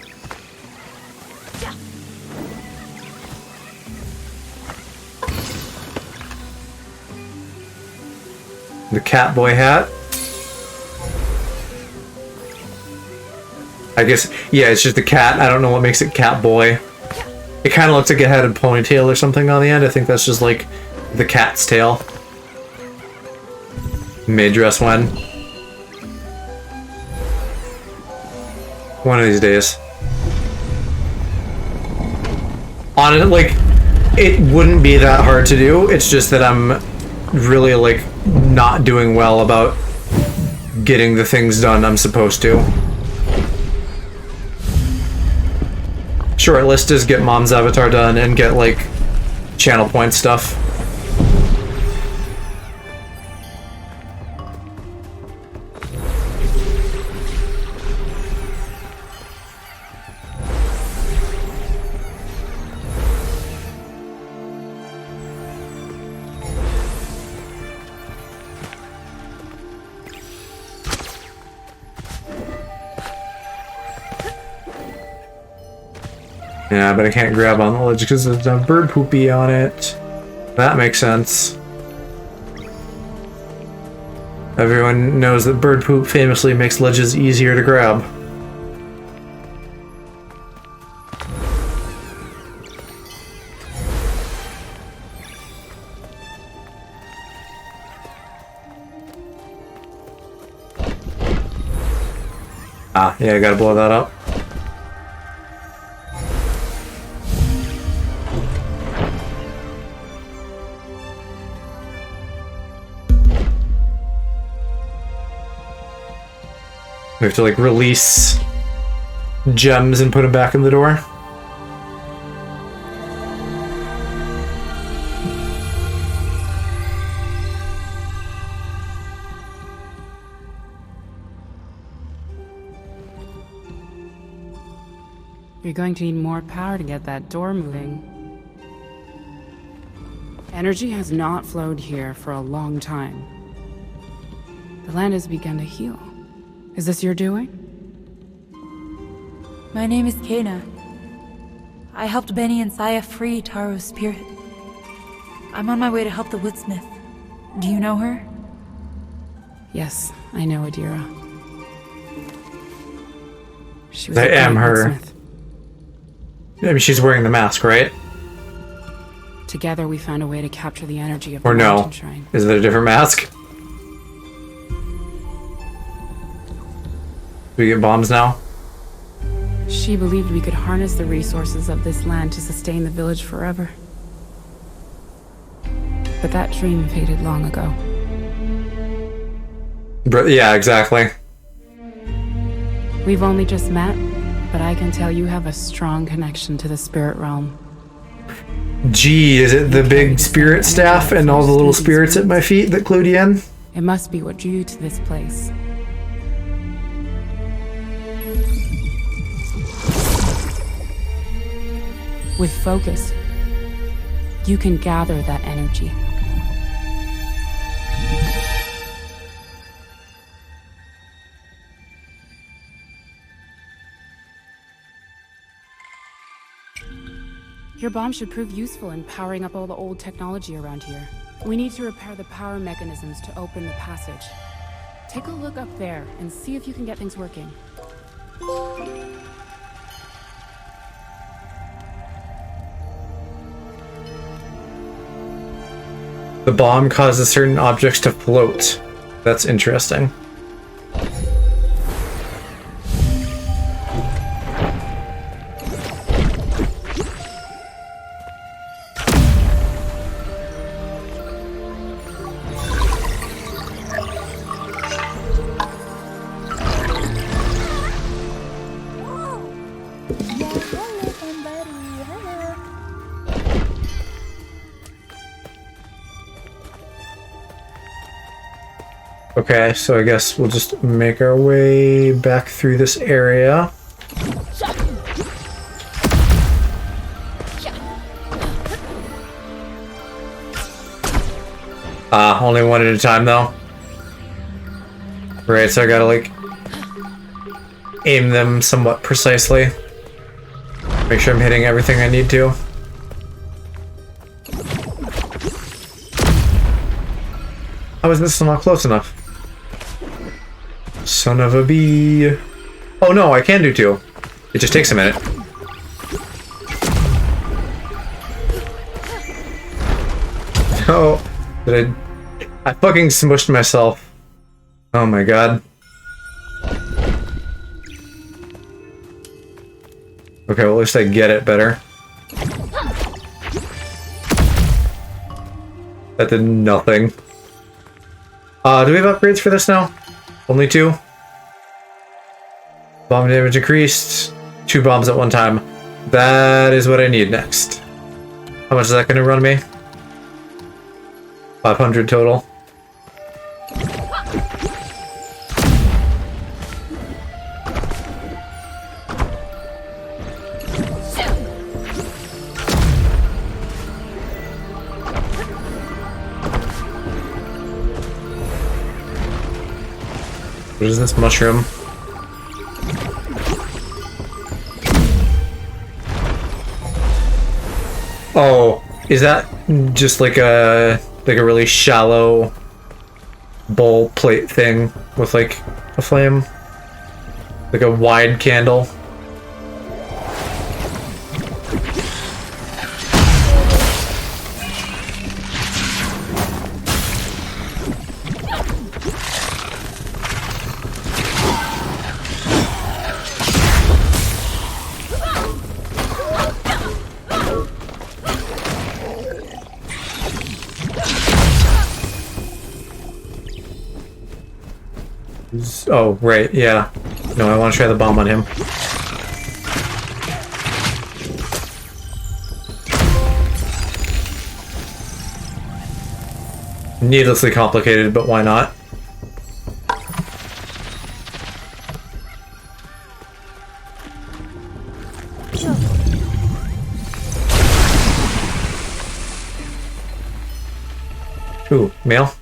The Catboy hat. I guess, yeah, it's just a cat. I don't know what makes it Catboy. It kind of looks like it had a ponytail or something on the end. I think that's just like the cat's tail. May dress when. One of these days. On it, like, it wouldn't be that hard to do. It's just that I'm really, like, not doing well about getting the things done I'm supposed to. Short list is get Mom's avatar done and get, like, channel point stuff. Yeah, but I can't grab on the ledge because there's a bird poopy on it. That makes sense. Everyone knows that bird poop famously makes ledges easier to grab. Ah, yeah, I gotta blow that up. We have to, like, release gems and put them back in the door. You're going to need more power to get that door moving. Energy has not flowed here for a long time. The land has begun to heal. Is this your doing? My name is Kena. I helped Benny and Saya free Taro's spirit. I'm on my way to help the woodsmith. Do you know her? Yes, I know Adira. She was I a am great her. woodsmith. I mean, she's wearing the mask, right? Together we found a way to capture the energy of the Or no? mountain shrine. Is it a different mask? Do we get bombs now? She believed we could harness the resources of this land to sustain the village forever. But that dream faded long ago. Yeah, exactly. We've only just met, but I can tell you have a strong connection to the spirit realm. Gee, is it the big spirit staff and all the little spirits at my feet that clued you in? It must be what drew you to this place. With focus, you can gather that energy. Your bomb should prove useful in powering up all the old technology around here. We need to repair the power mechanisms to open the passage. Take a look up there and see if you can get things working. The bomb causes certain objects to float. That's interesting. Okay, so I guess we'll just make our way back through this area. Only one at a time though. Right, so I gotta like aim them somewhat precisely. Make sure I'm hitting everything I need to. How is this not close enough? Son of a bee. Oh no, I can do 2. It just takes a minute. Oh, did I fucking smushed myself. Oh my god. Okay, well, at least I get it better. That did nothing. Do we have upgrades for this now? Only 2? Bomb damage increased. 2 bombs at one time. That is what I need next. How much is that going to run me? 500 total. What is this mushroom? Oh, is that just like a really shallow bowl plate thing with like a flame? Like a wide candle? Oh, right, yeah. No, I want to try the bomb on him. Needlessly complicated, but why not? Ooh, mail?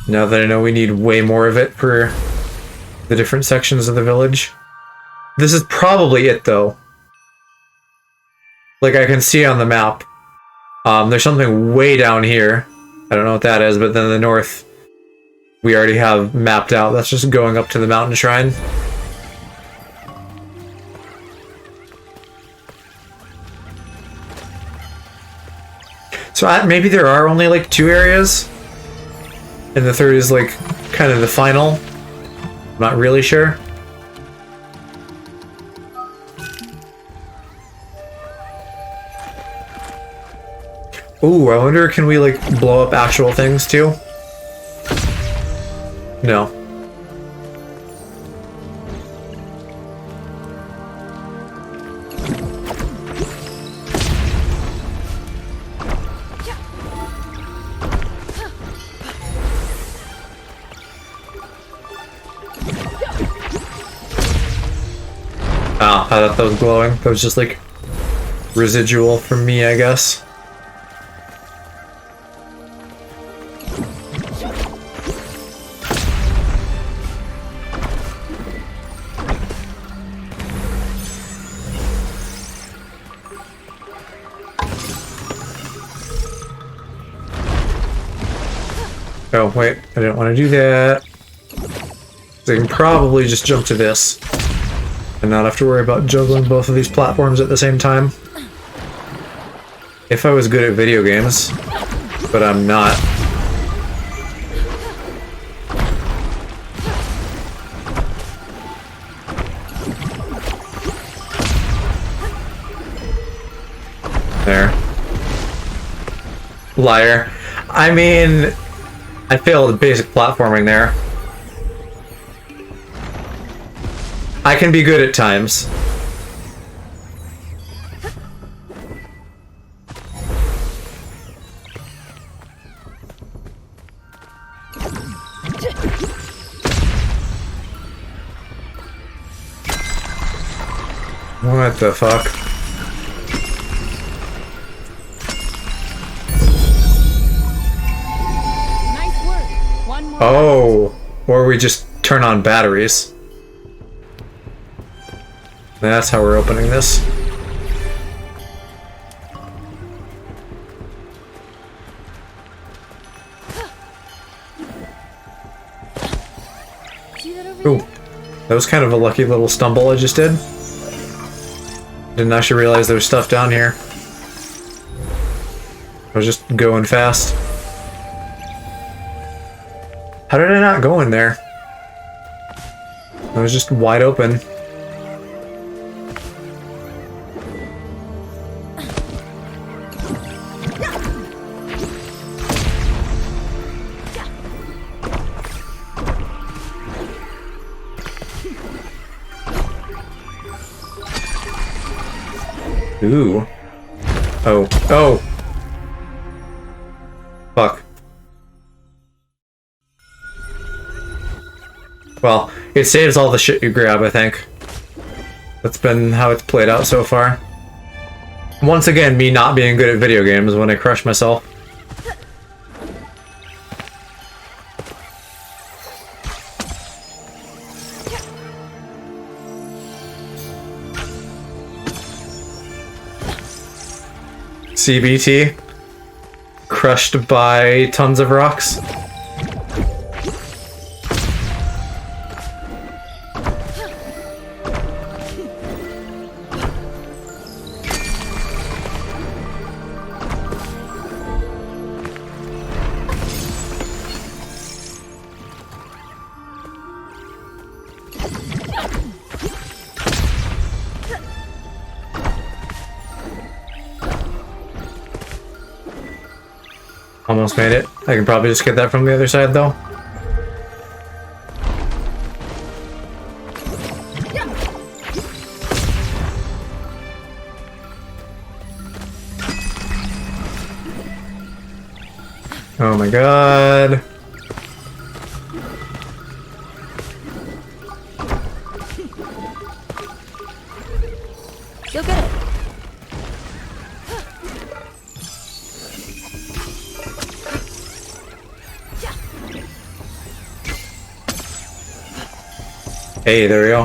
Now that I know we need way more of it for the different sections of the village. This is probably it, though. Like, I can see on the map. There's something way down here. I don't know what that is, but then the north we already have mapped out. That's just going up to the mountain shrine. So maybe there are only like 2 areas. And the 3rd is like kind of the final. I'm not really sure. Ooh, I wonder, can we like blow up actual things too? No. Oh, I thought that was glowing. That was just like residual from me, I guess. Oh, wait, I didn't want to do that. So I can probably just jump to this and not have to worry about juggling both of these platforms at the same time. If I was good at video games, but I'm not. There. Liar. I mean, I failed basic platforming there. I can be good at times. What the fuck? Nice work. One more. Oh, or we just turn on batteries. That's how we're opening this. see that over Ooh, there? that was kind of a lucky little stumble I just did. Didn't actually realize there was stuff down here. I was just going fast. How did I not go in there? I was just wide open. Ooh. Oh. Oh! Fuck. Well, it saves all the shit you grab, I think. That's been how it's played out so far. Once again, me not being good at video games when I crush myself. CBT. Crushed by tons of rocks. Almost made it. I can probably just get that from the other side, though. Oh my god. You'll get it. Hey, there we go.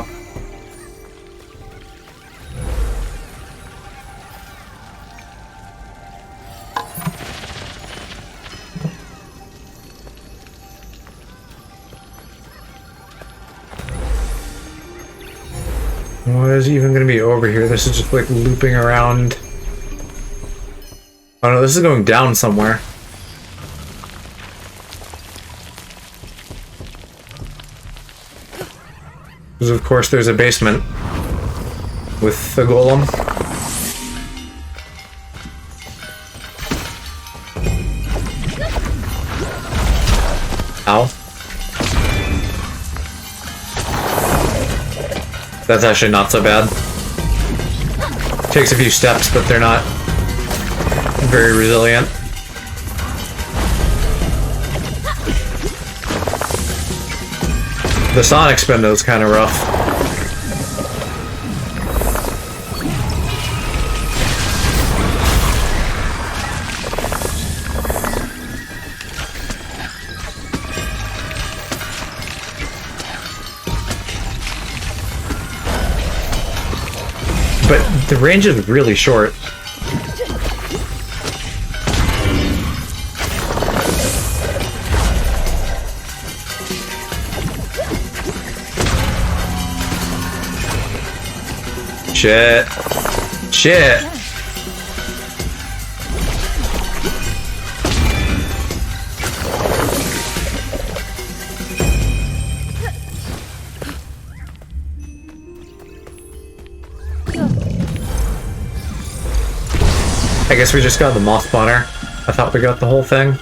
What is even going to be over here? This is just like looping around. Oh no, this is going down somewhere. Because of course there's a basement with the golem. Ow. That's actually not so bad. Takes a few steps, but they're not very resilient. The Sonic spin though is kind of rough. But the range is really short. Shit. Shit. I guess we just got the moth spawner. I thought we got the whole thing.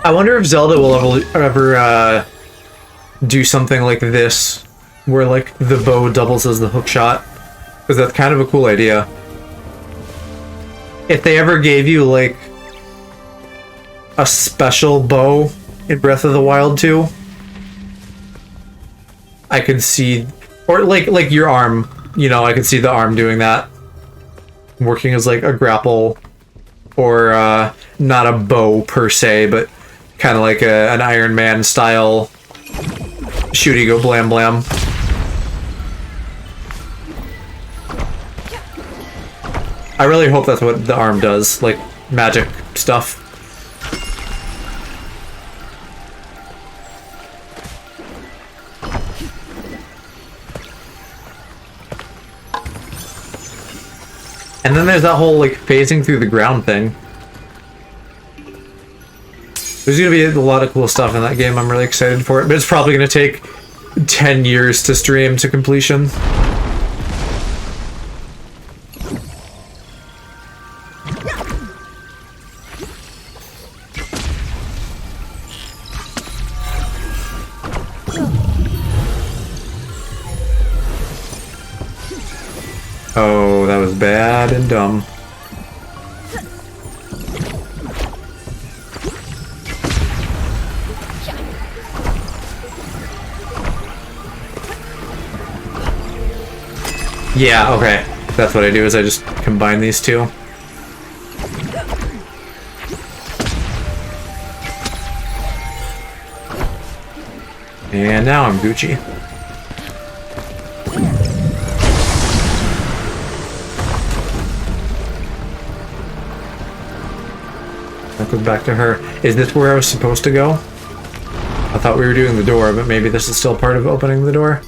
I wonder if Zelda will ever do something like this where like the bow doubles as the hook shot, because that's kind of a cool idea. If they ever gave you like a special bow in Breath of the Wild 2, I could see, or like your arm, you know, I could see the arm doing that, working as like a grapple, or not a bow per se, but kind of like an Iron Man style shooty go blam blam. I really hope that's what the arm does, like magic stuff. And then there's that whole like phasing through the ground thing. There's gonna be a lot of cool stuff in that game. I'm really excited for it, but it's probably gonna take 10 years to stream to completion. Oh, that was bad and dumb. Yeah, okay. That's what I do, is I just combine these two. And now I'm Gucci. That goes back to her. Is this where I was supposed to go? I thought we were doing the door, but maybe this is still part of opening the door.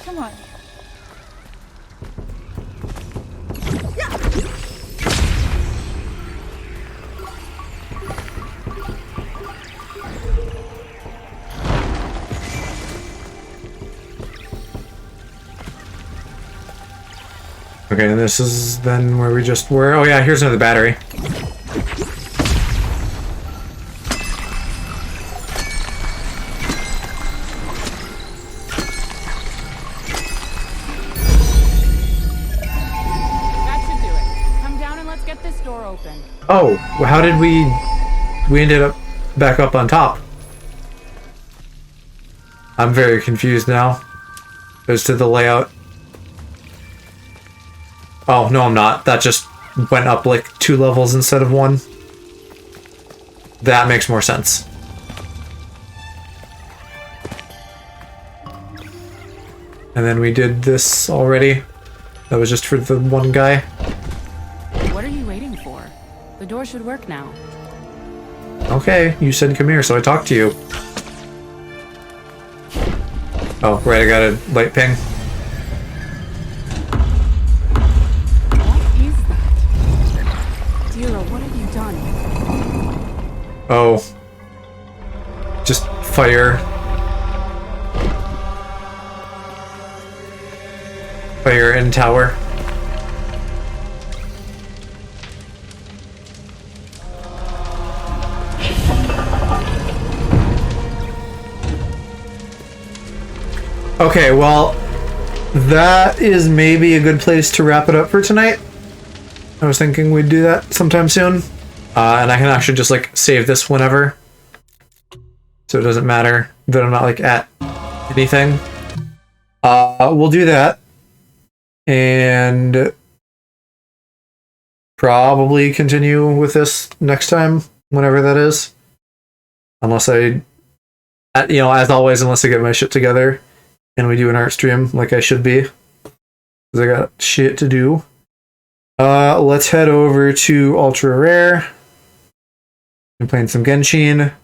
Come on. Okay, and this is then where we just were. Oh yeah, here's another battery. That should do it. Come down and let's get this door open. Oh, well, how did we ended up back up on top? I'm very confused now as to the layout. Oh, no, I'm not. That just went up like 2 levels instead of 1. That makes more sense. And then we did this already. That was just for the one guy. What are you waiting for? The door should work now. Okay, you said come here, so I talked to you. Oh, right, I got a light ping. What is that? Dira, what have you done? Oh. Just fire. Fire in tower. Okay, well, that is maybe a good place to wrap it up for tonight. I was thinking we'd do that sometime soon. And I can actually just like save this whenever. So it doesn't matter that I'm not like at anything. We'll do that. And probably continue with this next time, whenever that is. Unless I, you know, as always, unless I get my shit together and we do an art stream like I should be. Because I got shit to do. Let's head over to Ultra Rare. I'm playing some Genshin.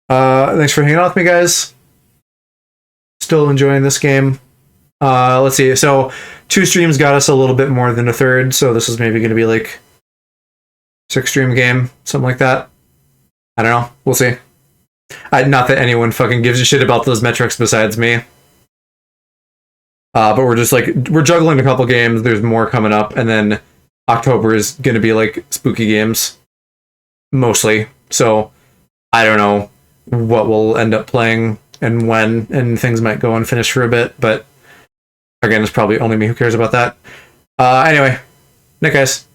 Thanks for hanging out with me, guys. Still enjoying this game. Let's see. So 2 streams got us a little bit more than a third, so this is maybe going to be like 6 stream game, something like that. I don't know. We'll see. Not that anyone fucking gives a shit about those metrics besides me. But we're just like, we're juggling a couple games. There's more coming up, and then October is going to be like spooky games mostly. So I don't know what we'll end up playing and when, and things might go unfinished for a bit, but again, it's probably only me who cares about that. Anyway, night guys.